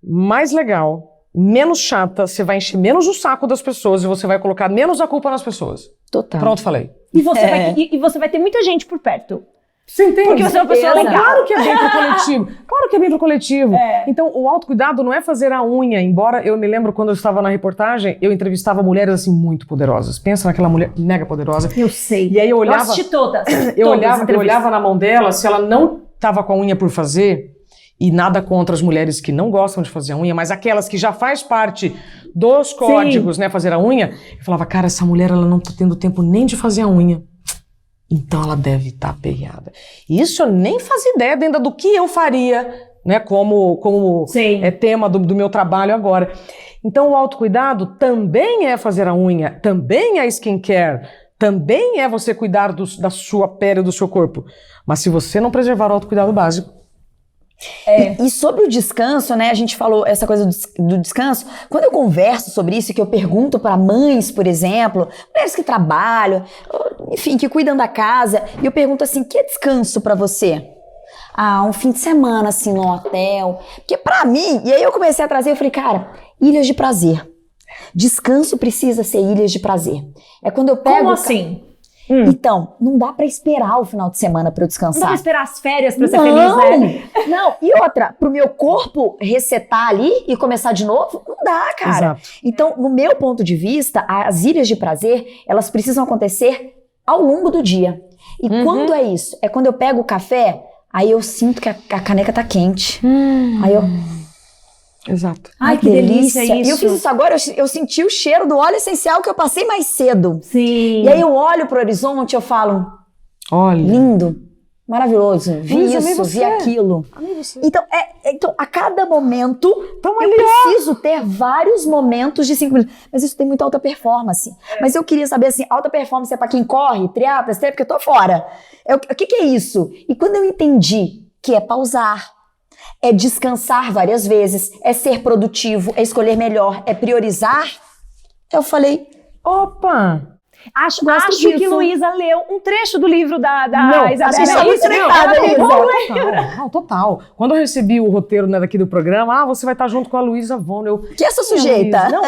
mais legal, menos chata, você vai encher menos o saco das pessoas e você vai colocar menos a culpa nas pessoas. Total. Pronto, falei. E você vai ter muita gente por perto. Você entende? Porque você é uma pessoa legal. Claro que é bem pro coletivo. Claro que é bem pro coletivo. Então, o autocuidado não é fazer a unha. Embora eu me lembro quando eu estava na reportagem, eu entrevistava mulheres assim muito poderosas. Pensa naquela mulher mega poderosa. Eu sei. E aí eu olhava. Eu assisti todas. Eu olhava na mão dela, se ela não estava com a unha por fazer, e nada contra as mulheres que não gostam de fazer a unha, mas aquelas que já faz parte dos códigos, né, fazer a unha, eu falava, cara, essa mulher ela não tá tendo tempo nem de fazer a unha. Então ela deve estar aperreada. Isso eu nem fazia ideia ainda do que eu faria, né, como é tema do meu trabalho agora. Então o autocuidado também é fazer a unha, também é skincare, também é você cuidar da sua pele, do seu corpo. Mas se você não preservar o autocuidado básico... E sobre o descanso, né, a gente falou essa coisa do descanso, quando eu converso sobre isso, que eu pergunto para mães, por exemplo, mulheres que trabalham, enfim, que cuidam da casa, e eu pergunto assim, que é descanso para você? Um fim de semana, assim, no hotel, porque pra mim, e aí eu comecei a trazer, eu falei, cara, ilhas de prazer. Descanso precisa ser ilhas de prazer. É quando eu pego... Como assim? Então, não dá pra esperar o final de semana pra eu descansar. Não dá pra esperar as férias pra ser feliz, né? Não, e outra, pro meu corpo resetar ali e começar de novo, não dá, cara. Exato. Então, no meu ponto de vista, as ilhas de prazer, elas precisam acontecer ao longo do dia. E quando é isso? É quando eu pego o café, aí eu sinto que a caneca tá quente. Aí eu... Exato. Ai, que delícia isso. E eu fiz isso agora, eu senti o cheiro do óleo essencial que eu passei mais cedo. Sim. E aí eu olho pro horizonte e eu falo, Olha. lindo, maravilhoso, vi Luiz, amei isso, você. vi aquilo. Amei você. Então, a cada momento, Tamo eu ali, preciso ter vários momentos de 5 minutos. Mas isso tem muita alta performance. Mas eu queria saber, assim, alta performance é pra quem corre, triatlo, porque eu tô fora. O que é isso? E quando eu entendi que é pausar, é descansar várias vezes, é ser produtivo, é escolher melhor, é priorizar, eu falei, Opa! Acho disso. que Luísa leu um trecho do livro da Não, Isabela. assista muito treinada, Luísa. Não, total. Quando eu recebi o roteiro, né, daqui do programa, você vai estar junto com a Luísa Von. que essa sujeita? Não,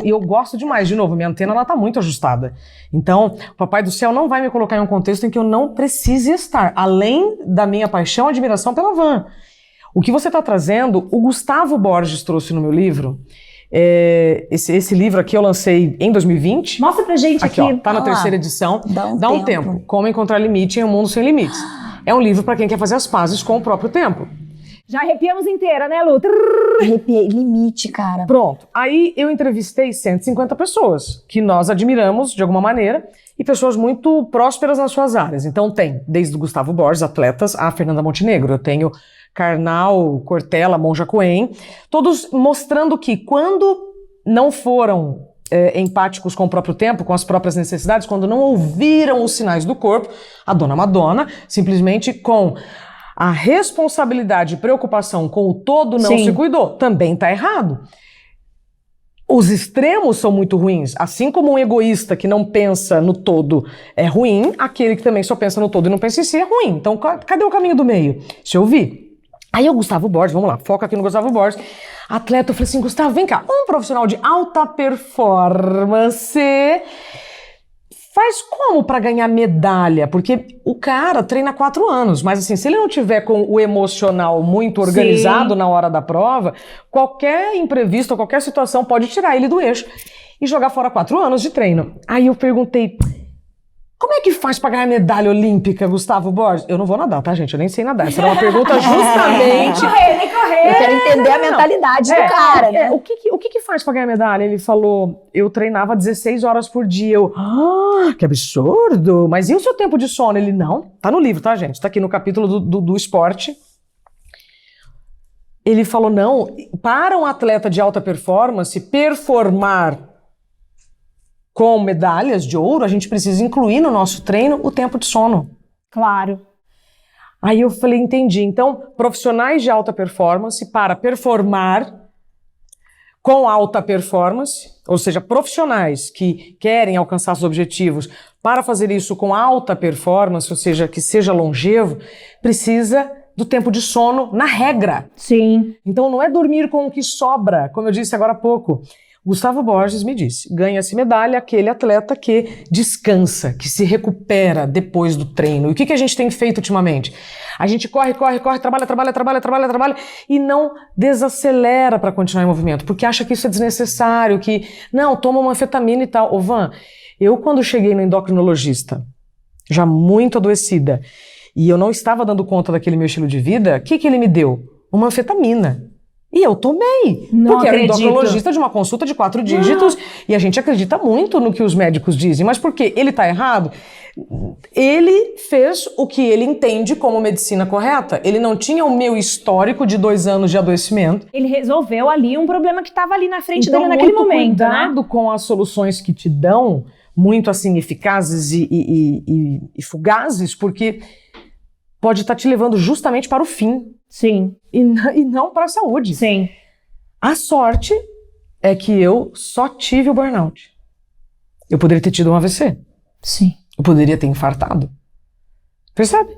eu gosto demais. De novo, minha antena ela tá muito ajustada. Então, o Papai do Céu não vai me colocar em um contexto em que eu não precise estar, além da minha paixão e admiração pela Van. O que você está trazendo, o Gustavo Borges trouxe no meu livro. Esse livro aqui eu lancei em 2020. Mostra pra gente aqui. Ó, tá na terceira edição. Dá um tempo. tempo. Como encontrar limite em um mundo sem limites. É um livro para quem quer fazer as pazes com o próprio tempo. Já arrepiamos inteira, né, Lu? Arrepiei, limite, cara. Pronto. Aí eu entrevistei 150 pessoas que nós admiramos de alguma maneira e pessoas muito prósperas nas suas áreas. Então tem, desde o Gustavo Borges, atletas, a Fernanda Montenegro. Eu tenho Karnal, Cortella, Monja Coen, todos mostrando que quando não foram empáticos com o próprio tempo, com as próprias necessidades, quando não ouviram os sinais do corpo, a Dona Madonna, simplesmente com a responsabilidade e preocupação com o todo, não se cuidou. Também está errado. Os extremos são muito ruins. Assim como um egoísta que não pensa no todo é ruim, aquele que também só pensa no todo e não pensa em si é ruim. Então, cadê o caminho do meio? Se eu vi. Aí o Gustavo Borges, vamos lá, foca aqui no Gustavo Borges. Atleta, eu falei assim, Gustavo, vem cá, um profissional de alta performance faz como para ganhar medalha? Porque o cara treina 4 anos, mas assim, se ele não tiver com o emocional muito organizado na hora da prova, qualquer imprevisto, qualquer situação pode tirar ele do eixo e jogar fora 4 anos de treino. Aí eu perguntei, como é que faz pra ganhar medalha olímpica, Gustavo Borges? Eu não vou nadar, tá, gente? Eu nem sei nadar. Essa era uma pergunta justamente... Nem correr. Eu quero entender a mentalidade do cara, né? O que faz pra ganhar medalha? Ele falou, eu treinava 16 horas por dia. Eu, que absurdo! Mas e o seu tempo de sono? Ele, não. Tá no livro, tá, gente? Tá aqui no capítulo do esporte. Ele falou, não, para um atleta de alta performance performar com medalhas de ouro, a gente precisa incluir no nosso treino o tempo de sono. Claro. Aí eu falei, entendi. Então, profissionais de alta performance para performar com alta performance, ou seja, profissionais que querem alcançar seus objetivos para fazer isso com alta performance, ou seja, que seja longevo, precisa do tempo de sono na regra. Sim. Então não é dormir com o que sobra, como eu disse agora há pouco. Gustavo Borges me disse, ganha-se medalha aquele atleta que descansa, que se recupera depois do treino. E o que a gente tem feito ultimamente? A gente corre, trabalha e não desacelera para continuar em movimento, porque acha que isso é desnecessário, que não, toma uma anfetamina e tal. Ô Van, eu quando cheguei no endocrinologista, já muito adoecida, e eu não estava dando conta daquele meu estilo de vida, o que ele me deu? Uma anfetamina. E eu tomei, porque era endocrinologista de uma consulta de 4 dígitos, e a gente acredita muito no que os médicos dizem, mas por quê? Ele está errado? Ele fez o que ele entende como medicina correta. Ele não tinha o meu histórico de 2 anos de adoecimento. Ele resolveu ali um problema que estava ali na frente dele naquele momento, né? Cuidado com as soluções que te dão, muito assim eficazes e fugazes, porque pode estar te levando justamente para o fim. Sim. E não para a saúde. Sim. A sorte é que eu só tive o burnout. Eu poderia ter tido um AVC. Sim. Eu poderia ter infartado. Percebe?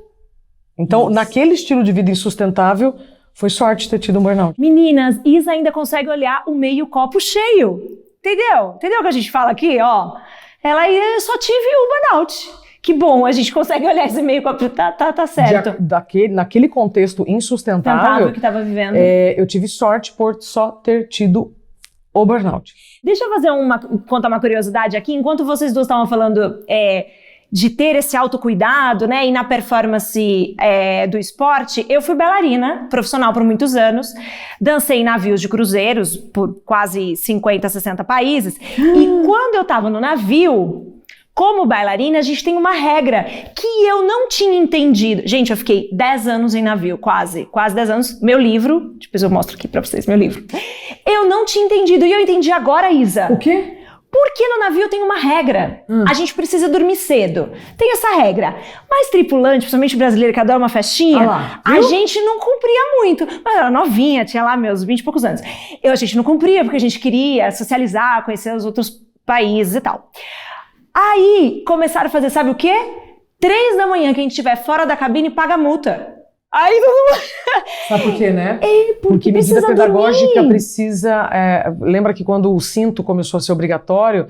Então, naquele estilo de vida insustentável, foi sorte ter tido um burnout. Meninas, Isa ainda consegue olhar o meio copo cheio. Entendeu? Entendeu o que a gente fala aqui, ó? Ela aí, eu só tive o burnout. Que bom, a gente consegue olhar esse meio copo, tá certo. Naquele contexto insustentável que tava vivendo. Eu tive sorte por só ter tido o burnout. Deixa eu contar uma curiosidade aqui. Enquanto vocês duas estavam falando de ter esse autocuidado, né, e na performance do esporte, eu fui bailarina profissional por muitos anos, dancei em navios de cruzeiros por quase 50, 60 países, e quando eu tava no navio, como bailarina, a gente tem uma regra que eu não tinha entendido. Gente, eu fiquei 10 anos em navio, quase 10 anos. Meu livro, depois eu mostro aqui pra vocês, meu livro. Eu não tinha entendido, e eu entendi agora, Isa. O quê? Porque no navio tem uma regra. A gente precisa dormir cedo. Tem essa regra. Mas tripulante, principalmente brasileiro que adora uma festinha, a gente não cumpria muito. Mas eu era novinha, tinha lá meus 20 e poucos anos. A gente não cumpria porque a gente queria socializar, conhecer os outros países e tal. Aí começaram a fazer, sabe o quê? 3 da manhã que a gente estiver fora da cabine, paga a multa. Aí todo mundo... Sabe por quê, né? Porque medida pedagógica dormir. Precisa... lembra que quando o cinto começou a ser obrigatório,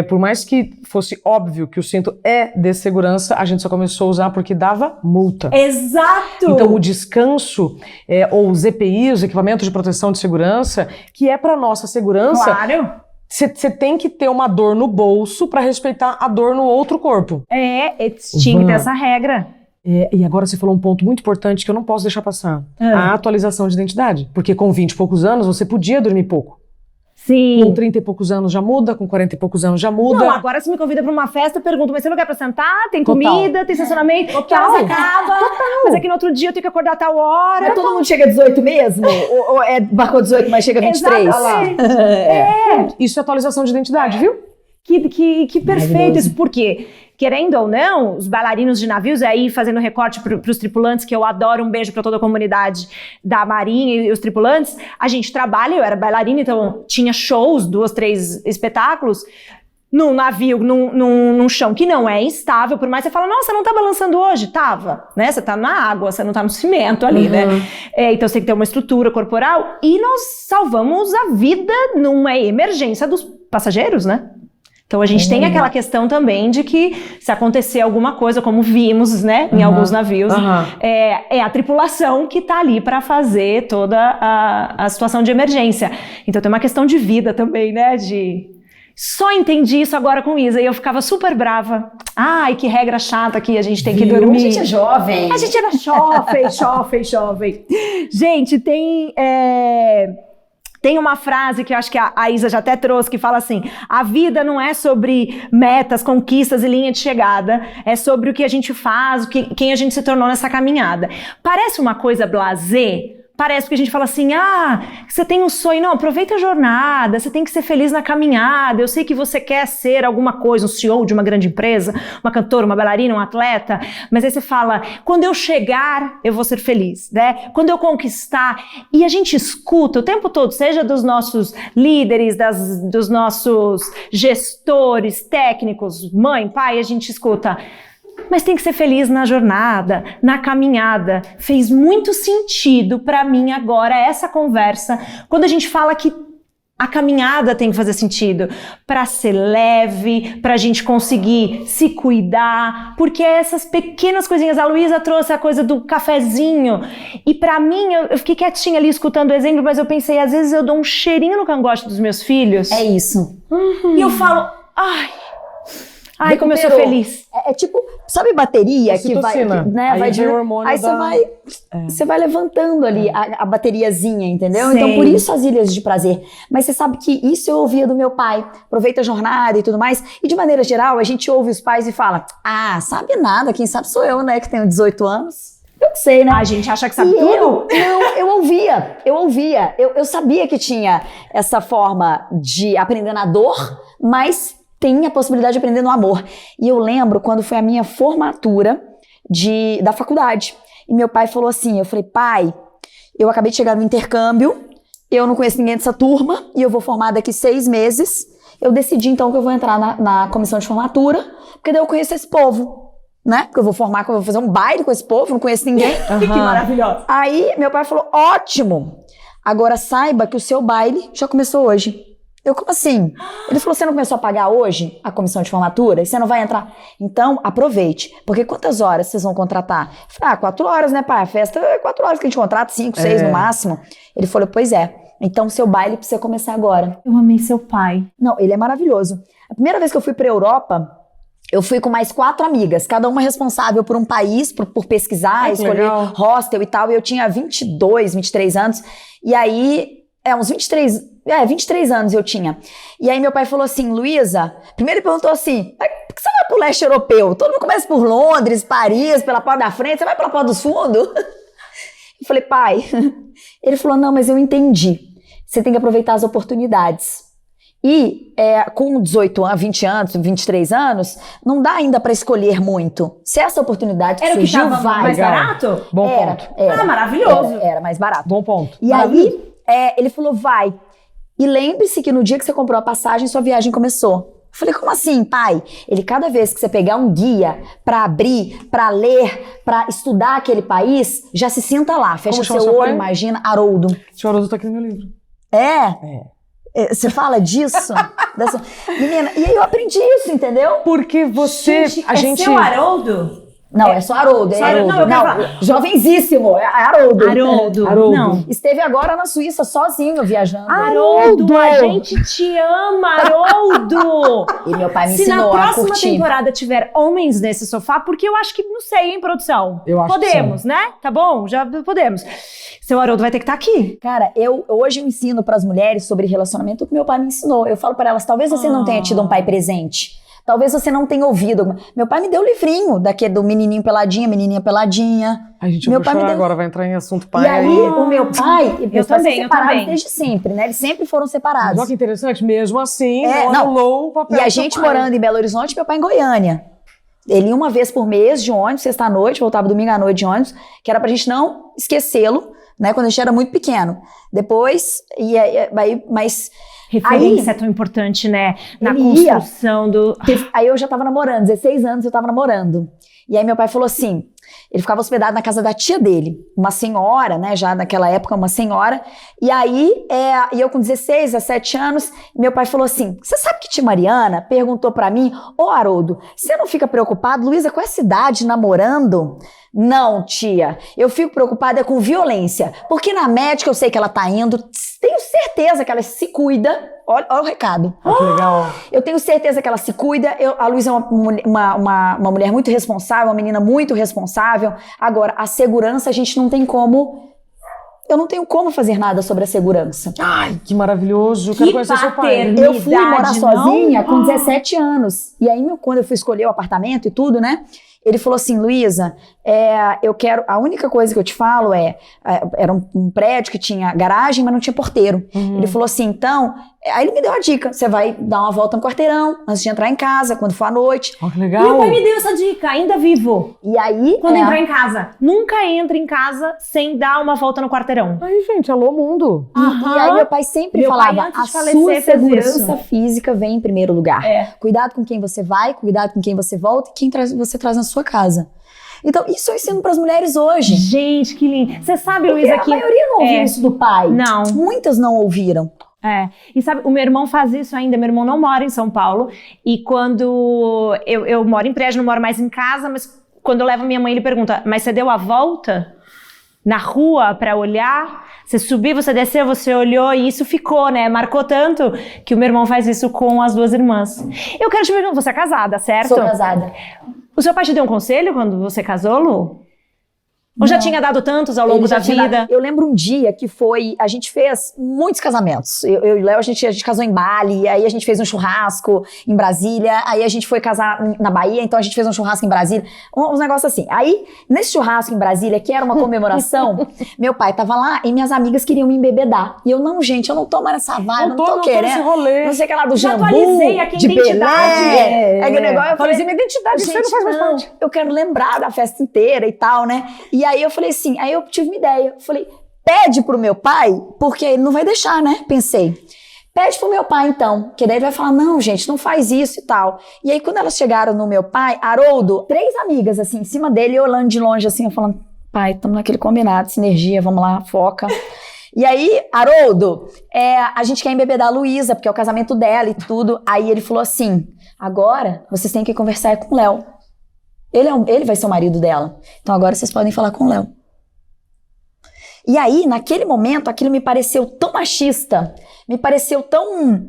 por mais que fosse óbvio que o cinto é de segurança, a gente só começou a usar porque dava multa. Exato! Então o descanso, ou os EPI, os equipamentos de proteção de segurança, que é para nossa segurança... Claro! Você tem que ter uma dor no bolso para respeitar a dor no outro corpo. Tinha que ter essa regra. E agora você falou um ponto muito importante que eu não posso deixar passar. A atualização de identidade. Porque com 20 e poucos anos você podia dormir pouco. Sim. Com 30 e poucos anos já muda, com 40 e poucos anos já muda. Não, agora se me convida pra uma festa, eu pergunto, mas tem lugar pra sentar? Tem comida? Tem estacionamento? Que horas acaba? Mas é que no outro dia eu tenho que acordar a tal hora. Mas todo mundo chega às 18 mesmo? ou marcou 18, mas chega 23? Exatamente. Isso é atualização de identidade, viu? Que perfeito isso. Por quê? Querendo ou não, os bailarinos de navios, aí fazendo recorte para os tripulantes, que eu adoro, um beijo para toda a comunidade da Marinha e os tripulantes, a gente trabalha, eu era bailarina, então tinha shows, 2, 3 espetáculos, num navio, num chão que não é instável, por mais que você fala, nossa, não tá balançando hoje? Tava, né? Você tá na água, você não tá no cimento ali, né? Então você tem que ter uma estrutura corporal, e nós salvamos a vida numa emergência dos passageiros, né? Então a gente tem aquela questão também de que se acontecer alguma coisa, como vimos, né, em alguns navios, é a tripulação que tá ali para fazer toda a situação de emergência. Então tem uma questão de vida também, né, Só entendi isso agora com Isa e eu ficava super brava. Ai, que regra chata que a gente tem que dormir. A gente é jovem. A gente era jovem. Gente, tem uma frase que eu acho que a Isa já até trouxe, que fala assim, a vida não é sobre metas, conquistas e linha de chegada, é sobre o que a gente faz, quem a gente se tornou nessa caminhada. Parece uma coisa blasé, parece que a gente fala assim, você tem um sonho, não, aproveita a jornada, você tem que ser feliz na caminhada, eu sei que você quer ser alguma coisa, um CEO de uma grande empresa, uma cantora, uma bailarina, um atleta, mas aí você fala, quando eu chegar, eu vou ser feliz, né? Quando eu conquistar, e a gente escuta o tempo todo, seja dos nossos líderes, dos nossos gestores, técnicos, mãe, pai, a gente escuta, mas tem que ser feliz na jornada, na caminhada. Fez muito sentido para mim agora essa conversa, quando a gente fala que a caminhada tem que fazer sentido, para ser leve, para a gente conseguir se cuidar, porque essas pequenas coisinhas, a Luísa trouxe a coisa do cafezinho, e para mim, eu fiquei quietinha ali escutando o exemplo, mas eu pensei, às vezes eu dou um cheirinho no cangote dos meus filhos. É isso. E eu falo, ai, como eu sou feliz. É tipo, sabe bateria que vai, né, aí vai de hormônio aí você vai levantando ali a bateriazinha, entendeu? Sei. Então por isso as ilhas de prazer. Mas você sabe que isso eu ouvia do meu pai, aproveita a jornada e tudo mais. E de maneira geral, a gente ouve os pais e fala, sabe nada, quem sabe sou eu, né, que tenho 18 anos. Eu sei, né? A gente acha que sabe tudo? Eu ouvia. Eu sabia que tinha essa forma de aprender na dor, mas tem a possibilidade de aprender no amor. E eu lembro quando foi a minha formatura da faculdade. E meu pai falou assim, eu falei, pai, eu acabei de chegar no intercâmbio, eu não conheço ninguém dessa turma, e eu vou formar daqui 6 meses. Eu decidi então que eu vou entrar na comissão de formatura, porque daí eu conheço esse povo, né? Porque eu vou fazer um baile com esse povo, não conheço ninguém. Que maravilhoso. Aí meu pai falou, ótimo, agora saiba que o seu baile já começou hoje. Eu, como assim? Ele falou, você não começou a pagar hoje a comissão de formatura? E você não vai entrar? Então, aproveite. Porque quantas horas vocês vão contratar? Eu falei, 4 horas, né, pai? A festa é 4 horas que a gente contrata, 5, 6 no máximo. Ele falou, pois é. Então, seu baile precisa começar agora. Eu amei seu pai. Não, ele é maravilhoso. A primeira vez que eu fui pra Europa, eu fui com mais 4 amigas, cada uma responsável por um país, por pesquisar, escolher legal. hostel e tal. E eu tinha 22, 23 anos. E aí, uns 23 anos eu tinha. E aí meu pai falou assim, Luísa, primeiro ele perguntou assim, por que você vai pro leste europeu? Todo mundo começa por Londres, Paris, pela porta da frente, você vai pela porta dos fundos? Eu falei, pai, ele falou, não, mas eu entendi. Você tem que aproveitar as oportunidades. E com 18 anos, 20 anos, 23 anos, não dá ainda pra escolher muito. Se essa oportunidade Era o que surgiu, tava vai. mais barato? Bom ponto. Era, maravilhoso. Era mais barato. Bom ponto. E aí, ele falou, vai. E lembre-se que no dia que você comprou a passagem, sua viagem começou. Eu falei, como assim, pai? Ele, cada vez que você pegar um guia pra abrir, pra ler, pra estudar aquele país, já se sinta lá. Fecha Como chama seu seu olho, pai? imagina, Haroldo. Senhor Haroldo tá aqui no meu livro. Você fala disso? Menina, e aí eu aprendi isso, entendeu? Porque você... a gente... seu Haroldo? Não, é só Haroldo. Haroldo. Não, eu quero falar. Jovenzíssimo, é Haroldo. Haroldo. Não. Esteve agora na Suíça sozinho, viajando. Haroldo, a gente te ama, Haroldo! E meu pai me Se na ensinou a próxima curtir. temporada tiver homens nesse sofá, porque eu acho que, não sei, hein, produção? Eu acho que podemos, né? Tá bom? Já podemos. Seu Haroldo vai ter que estar aqui. Cara, hoje eu ensino pras mulheres sobre relacionamento o que meu pai me ensinou. Eu falo pra elas, talvez você não tenha tido um pai presente. Talvez você não tenha ouvido. Meu pai me deu o livrinho do menininho peladinha, menininha peladinha. A gente Meu vai pai me chorar deu- agora, vai entrar em assunto pai. E aí, o meu pai e meus pais também, são eu separados também. desde sempre, né? Eles sempre foram Mas separados. olha que interessante, mesmo assim, não. anulou o papel E a do seu gente pai. morando em Belo Horizonte, meu pai em Goiânia. Ele ia uma vez por mês de ônibus, sexta-noite, voltava domingo à noite de ônibus, que era pra gente não esquecê-lo, né? Quando a gente era muito pequeno. Depois, mas... Referência é tão importante, né? Na Ele ia. construção do... Aí eu já tava namorando, 16 anos eu tava namorando. E aí meu pai falou assim, ele ficava hospedado na casa da tia dele, uma senhora, né, já naquela época uma senhora, e aí, e eu com 16, 17 anos, meu pai falou assim, você sabe que tia Mariana perguntou pra mim, ô Haroldo, você não fica preocupado, Luísa, com essa idade namorando? Não, tia, eu fico preocupada com violência, porque na médica eu sei que ela tá indo, tenho certeza que ela se cuida, olha o recado. Que legal. Eu tenho certeza que ela se cuida. A Luísa é uma mulher muito responsável, uma menina muito responsável. Agora, a segurança a gente não tem como... Eu não tenho como fazer nada sobre a segurança. Ai, que maravilhoso. Eu quero conhecer seu pai. paternidade. Eu fui morar sozinha não? com 17 anos. E aí, quando eu fui escolher o apartamento e tudo, né? Ele falou assim, Luísa, eu quero... A única coisa que eu te falo era um prédio que tinha garagem, mas não tinha porteiro. Ele falou assim, então... Aí ele me deu a dica, você vai dar uma volta no quarteirão, antes de entrar em casa, quando for à noite. Olha que Meu legal. pai me deu essa dica, ainda vivo. E aí... Quando entrar em casa, nunca entre em casa sem dar uma volta no quarteirão. Ai, gente, alô, mundo. E aí meu pai sempre Meu falava, pai, antes a de falecer, sua fez segurança isso." física vem em primeiro lugar. Cuidado com quem você vai, cuidado com quem você volta e quem você traz na sua casa. Então, isso eu ensino para as mulheres hoje. Gente, que lindo. Você sabe, Porque Luísa, que... a maioria não ouviu isso do pai. Não. Muitas não ouviram. E sabe, o meu irmão faz isso ainda, meu irmão não mora em São Paulo, e quando eu moro em prédio, não moro mais em casa, mas quando eu levo minha mãe, ele pergunta, mas você deu a volta na rua pra olhar? Você subiu, você desceu, você olhou, e isso ficou, né, marcou tanto, que o meu irmão faz isso com as 2 irmãs. Eu quero te perguntar, você é casada, certo? Sou casada. O seu pai te deu um conselho quando você casou, Lu? Ou já tinha dado tantos ao longo Ele já da tinha vida? dado- Eu lembro um dia que a gente fez muitos casamentos. Eu e o Léo, a gente casou em Bali, aí a gente fez um churrasco em Brasília, aí a gente foi casar na Bahia, então a gente fez um churrasco em Brasília, uns negócios assim. Aí, nesse churrasco em Brasília, que era uma comemoração, meu pai tava lá e minhas amigas queriam me embebedar. E eu, não, gente, eu não tô mais nessa vibe, não tô nesse querendo. rolê. Não sei o que lá do Já jambu, atualizei aqui a de identidade. Belém. Aquele negócio, eu falei, Atualizei minha identidade, isso aí não gente, faz mais parte. eu quero lembrar da festa inteira e tal, né? E aí eu falei assim, aí eu tive uma ideia. Eu falei, pede pro meu pai, porque ele não vai deixar, né? Pensei. Pede pro meu pai, então. Que daí ele vai falar, não, gente, não faz isso e tal. E aí, quando elas chegaram no meu pai, Haroldo, 3 amigas, assim, em cima dele, eu olhando de longe, assim, eu falando, pai, estamos naquele combinado, sinergia, vamos lá, foca. E aí, Haroldo, a gente quer embebedar a Luísa, porque é o casamento dela e tudo. Aí ele falou assim, agora vocês têm que conversar com o Léo. Ele vai ser o marido dela. Então agora vocês podem falar com o Léo. E aí, naquele momento, aquilo me pareceu tão machista, me pareceu tão...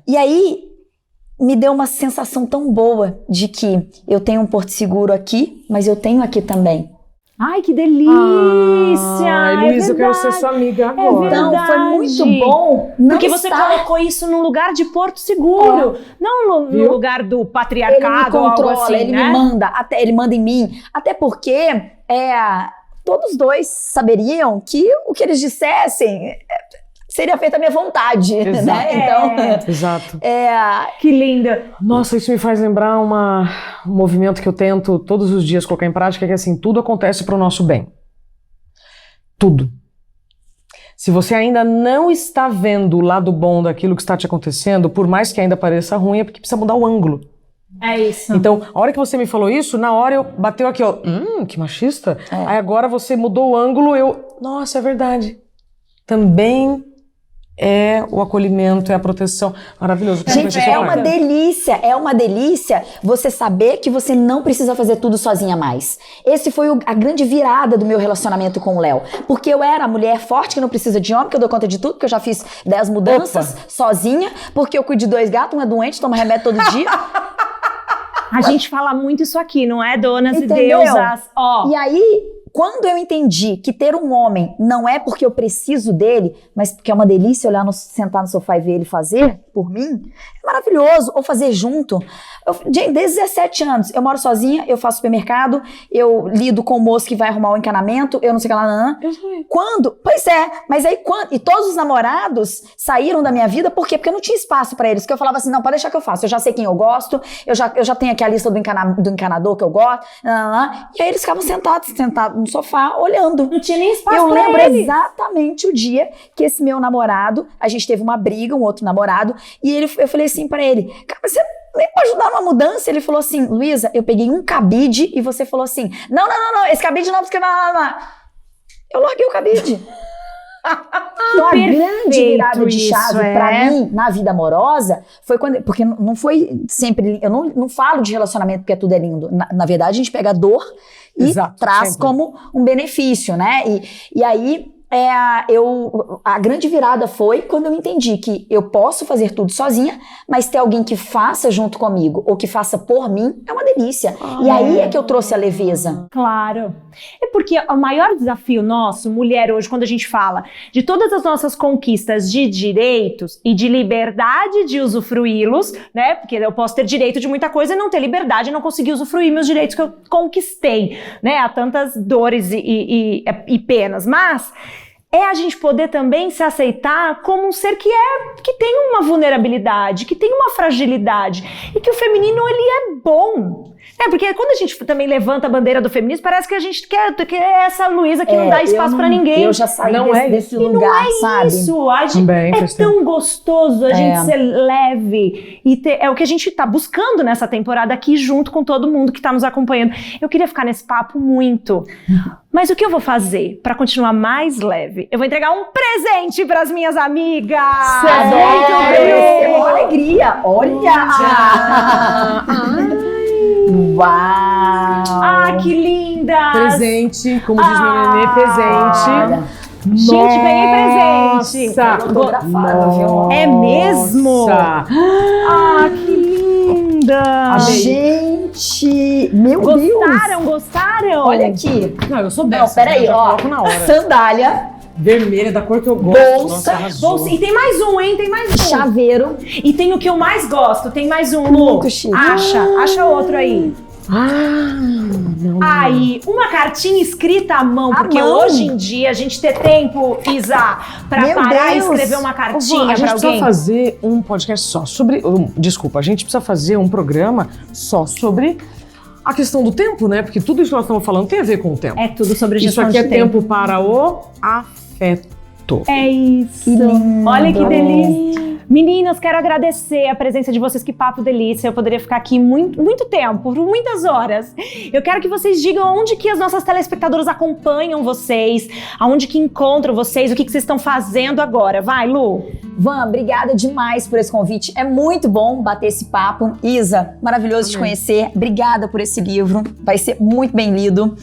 E aí, me deu uma sensação tão boa de que eu tenho um porto seguro aqui, mas eu tenho aqui também. Ai, que delícia! Ai, Luísa, eu quero ser sua amiga agora. Então, foi muito bom. Porque você colocou isso num lugar de porto seguro, não no lugar do patriarcado ou algo assim, ele né? me manda, ele manda em mim. Até porque todos dois saberiam que o que eles dissessem seria feita a minha vontade, Exato. né? Então, Exato. Que linda. Nossa, isso me faz lembrar um movimento que eu tento todos os dias colocar em prática, que é assim, tudo acontece para o nosso bem. Tudo. Se você ainda não está vendo o lado bom daquilo que está te acontecendo, por mais que ainda pareça ruim, é porque precisa mudar o ângulo. É isso. Então, a hora que você me falou isso, na hora eu bateu aqui, ó, que machista. Aí agora você mudou o ângulo, nossa, é verdade. Também é o acolhimento, é a proteção. Maravilhoso. gente, é uma delícia você saber que você não precisa fazer tudo sozinha mais. Esse foi a grande virada do meu relacionamento com o Léo. Porque eu era a mulher forte que não precisa de homem, que eu dou conta de tudo, porque eu já fiz 10 mudanças sozinha, porque eu cuido de 2 gatos, um é doente, toma remédio todo dia. A gente fala muito isso aqui, não é, donas Entendeu? e deusas? E aí, quando eu entendi que ter um homem não é porque eu preciso dele, mas porque é uma delícia sentar no sofá e ver ele fazer por mim, é maravilhoso. Ou fazer junto. Desde 17 anos, eu moro sozinha, eu faço supermercado, eu lido com o moço que vai arrumar o encanamento, eu não sei o que lá, Quando? Pois é, mas aí quando? E todos os namorados saíram da minha vida, por quê? Porque eu não tinha espaço pra eles, que eu falava assim, não, pode deixar que eu faço, eu já sei quem eu gosto, eu já tenho aqui a lista do encanador que eu gosto, e aí eles ficavam sentados no sofá, olhando. Não tinha nem espaço eu pra lembro eles. exatamente o dia que esse meu namorado, a gente teve uma briga, um outro namorado, e eu falei assim pra ele, cara, você nem pode ajudar numa mudança? Ele falou assim, Luísa, eu peguei um cabide e você falou assim, não, esse cabide não, porque não. Eu larguei o cabide. A grande virada de chave pra mim, na vida amorosa, foi quando, porque não foi sempre, eu não falo de relacionamento porque tudo é lindo, na verdade a gente pega a dor e traz sempre como um benefício, né, e aí a grande virada foi quando eu entendi que eu posso fazer tudo sozinha, mas ter alguém que faça junto comigo ou que faça por mim é uma delícia. E aí é que eu trouxe a leveza. Claro. É porque o maior desafio nosso, mulher, hoje, quando a gente fala de todas as nossas conquistas de direitos e de liberdade de usufruí-los, né? Porque eu posso ter direito de muita coisa e não ter liberdade e não conseguir usufruir meus direitos que eu conquistei, né? Há tantas dores e penas, mas é a gente poder também se aceitar como um ser que tem uma vulnerabilidade, que tem uma fragilidade e que o feminino, ele é bom. Porque quando a gente também levanta a bandeira do feminismo, parece que a gente quer essa Luísa que não dá espaço pra ninguém. Eu já saí desse lugar, não é sabe? Isso. É tão gostoso a gente ser leve. E é o que a gente tá buscando nessa temporada aqui, junto com todo mundo que tá nos acompanhando. Eu queria ficar nesse papo muito. Mas o que eu vou fazer pra continuar mais leve? Eu vou entregar um presente pras minhas amigas! É uma alegria! Olha! Uau! Que linda! Presente, como diz meu nenê, presente. Gente, ganhei presente! Autografado, viu? É mesmo? Que linda! Gente, meu Deus! Gostaram? Olha aqui. Não, eu sou dessa. Não, peraí, ó. Na hora. Sandália. Vermelha, da cor que eu gosto. Bolsa. E tem mais um, hein? Tem mais um. Chaveiro. E tem o que eu mais gosto. Tem mais um, Lu. Muito chique. Acha outro aí. Não. Aí, uma cartinha escrita à mão, porque hoje em dia a gente ter tempo, Isa, pra parar e escrever uma cartinha pra alguém. A gente precisa fazer um podcast só sobre... Desculpa, a gente precisa fazer um programa só sobre a questão do tempo, né? Porque tudo isso que nós estamos falando tem a ver com o tempo. É tudo sobre gestão de tempo. Isso aqui é tempo para o afeto. É isso. Que lindo. Olha que delícia. Meninas, quero agradecer a presença de vocês, que papo delícia. Eu poderia ficar aqui muito tempo, por muitas horas. Eu quero que vocês digam onde que as nossas telespectadoras acompanham vocês, aonde que encontram vocês, o que vocês estão fazendo agora. Vai, Lu! Van, obrigada demais por esse convite. É muito bom bater esse papo. Isa, maravilhoso te conhecer. Obrigada por esse livro. Vai ser muito bem lido.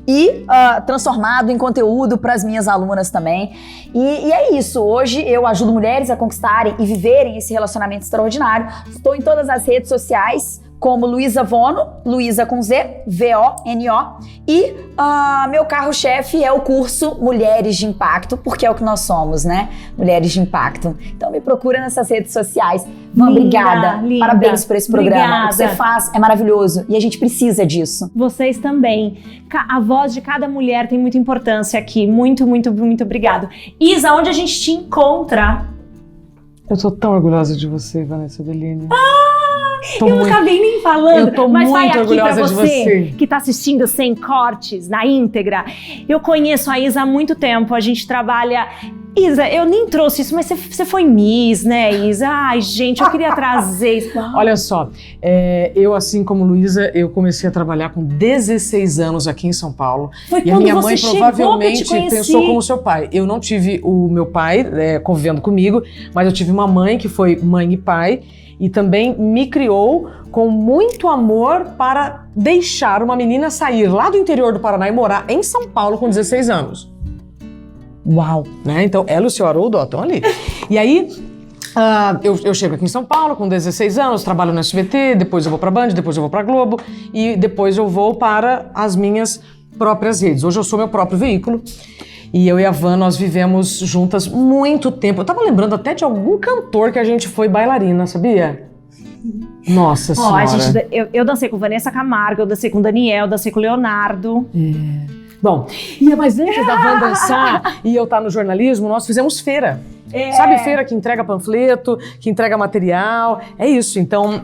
E transformado em conteúdo para as minhas alunas também. E é isso, hoje eu ajudo mulheres a conquistarem e viverem esse relacionamento extraordinário. Estou em todas as redes sociais, como Luísa Vono, Luísa com Z, V-O-N-O. E meu carro-chefe é o curso Mulheres de Impacto, porque é o que nós somos, né? Mulheres de Impacto. Então me procura nessas redes sociais. Van, obrigada. Linda. Parabéns por esse programa. Obrigada. O que você faz é maravilhoso e a gente precisa disso. Vocês também. A voz de cada mulher tem muita importância aqui. Muito, muito, muito obrigado. Isa, onde a gente te encontra? Eu tô tão orgulhosa de você, Vanessa Bellini. Eu não acabei nem falando, Eu tô mas vai muito aqui pra orgulhosa de você você. que tá assistindo sem cortes, na íntegra. Eu conheço a Isa há muito tempo, a gente trabalha... Isa, eu nem trouxe isso, mas você foi Miss, né, Isa? Ai, gente, eu queria trazer isso. Olha só, eu assim como Luísa, eu comecei a trabalhar com 16 anos aqui em São Paulo. Foi E a quando minha você mãe chegou provavelmente que eu te conheci. pensou como seu pai. Eu não tive o meu pai convivendo comigo, mas eu tive uma mãe que foi mãe e pai e também me criou com muito amor para deixar uma menina sair lá do interior do Paraná e morar em São Paulo com 16 anos. Uau! Né? Então, ela e o seu Haroldo estão ali. E aí, eu chego aqui em São Paulo com 16 anos, trabalho no SBT, depois eu vou para Band, depois eu vou para Globo e depois eu vou para as minhas próprias redes. Hoje eu sou meu próprio veículo e eu e a Van, nós vivemos juntas muito tempo. Eu tava lembrando até de algum cantor que a gente foi bailarina, sabia? Nossa Senhora. Eu dancei com Vanessa Camargo, eu dancei com Daniel, dancei com Leonardo. Bom, mas antes da Van dançar e eu estar no jornalismo, nós fizemos feira. Sabe feira que entrega panfleto, que entrega material? É isso. Então,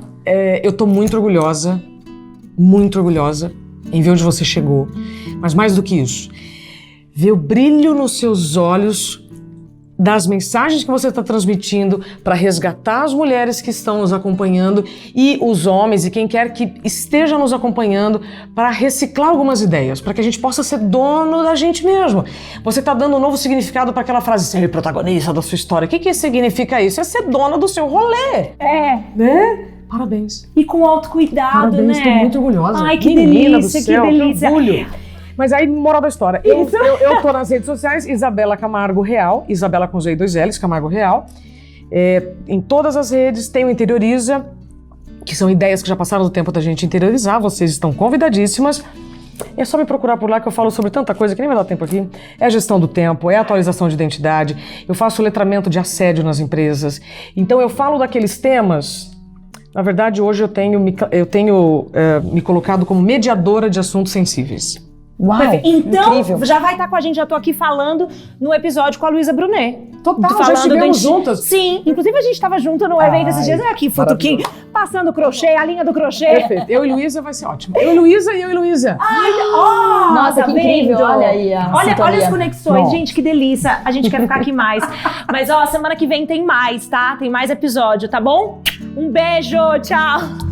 eu tô muito orgulhosa em ver onde você chegou. Mas mais do que isso, ver o brilho nos seus olhos das mensagens que você está transmitindo para resgatar as mulheres que estão nos acompanhando e os homens e quem quer que esteja nos acompanhando para reciclar algumas ideias, para que a gente possa ser dono da gente mesmo. Você está dando um novo significado para aquela frase, ser protagonista da sua história. O que significa isso? É ser dona do seu rolê. Né? Parabéns. E com autocuidado, Parabéns, né? Estou muito orgulhosa. Ai, que Menina delícia, do céu, que delícia. Que orgulho. Mas aí, moral da história, eu tô nas redes sociais, Isabela Camargo Real, Isabela com Z e 2 L's, Camargo Real. Em todas as redes tem o Interioriza, que são ideias que já passaram do tempo da gente interiorizar, vocês estão convidadíssimas. É só me procurar por lá que eu falo sobre tanta coisa que nem vai dar tempo aqui. É a gestão do tempo, é a atualização de identidade, eu faço letramento de assédio nas empresas. Então eu falo daqueles temas. Na verdade, hoje eu tenho me colocado como mediadora de assuntos sensíveis. Uau, então, incrível. já vai estar com a gente, já tô aqui falando no episódio com a Luísa Brunet. Total, já estivemos juntas. Sim, inclusive a gente estava junto no evento esses dias, aqui, Futuquim, passando o crochê, a linha do crochê. Perfeito, eu e Luísa vai ser ótimo. Eu e Luísa e eu e Luísa. Nossa, que incrível, olha aí a Olha sintonia. as conexões, Bom. gente, que delícia. A gente quer ficar aqui mais. Mas, semana que vem tem mais, tá? Tem mais episódio, tá bom? Um beijo, tchau.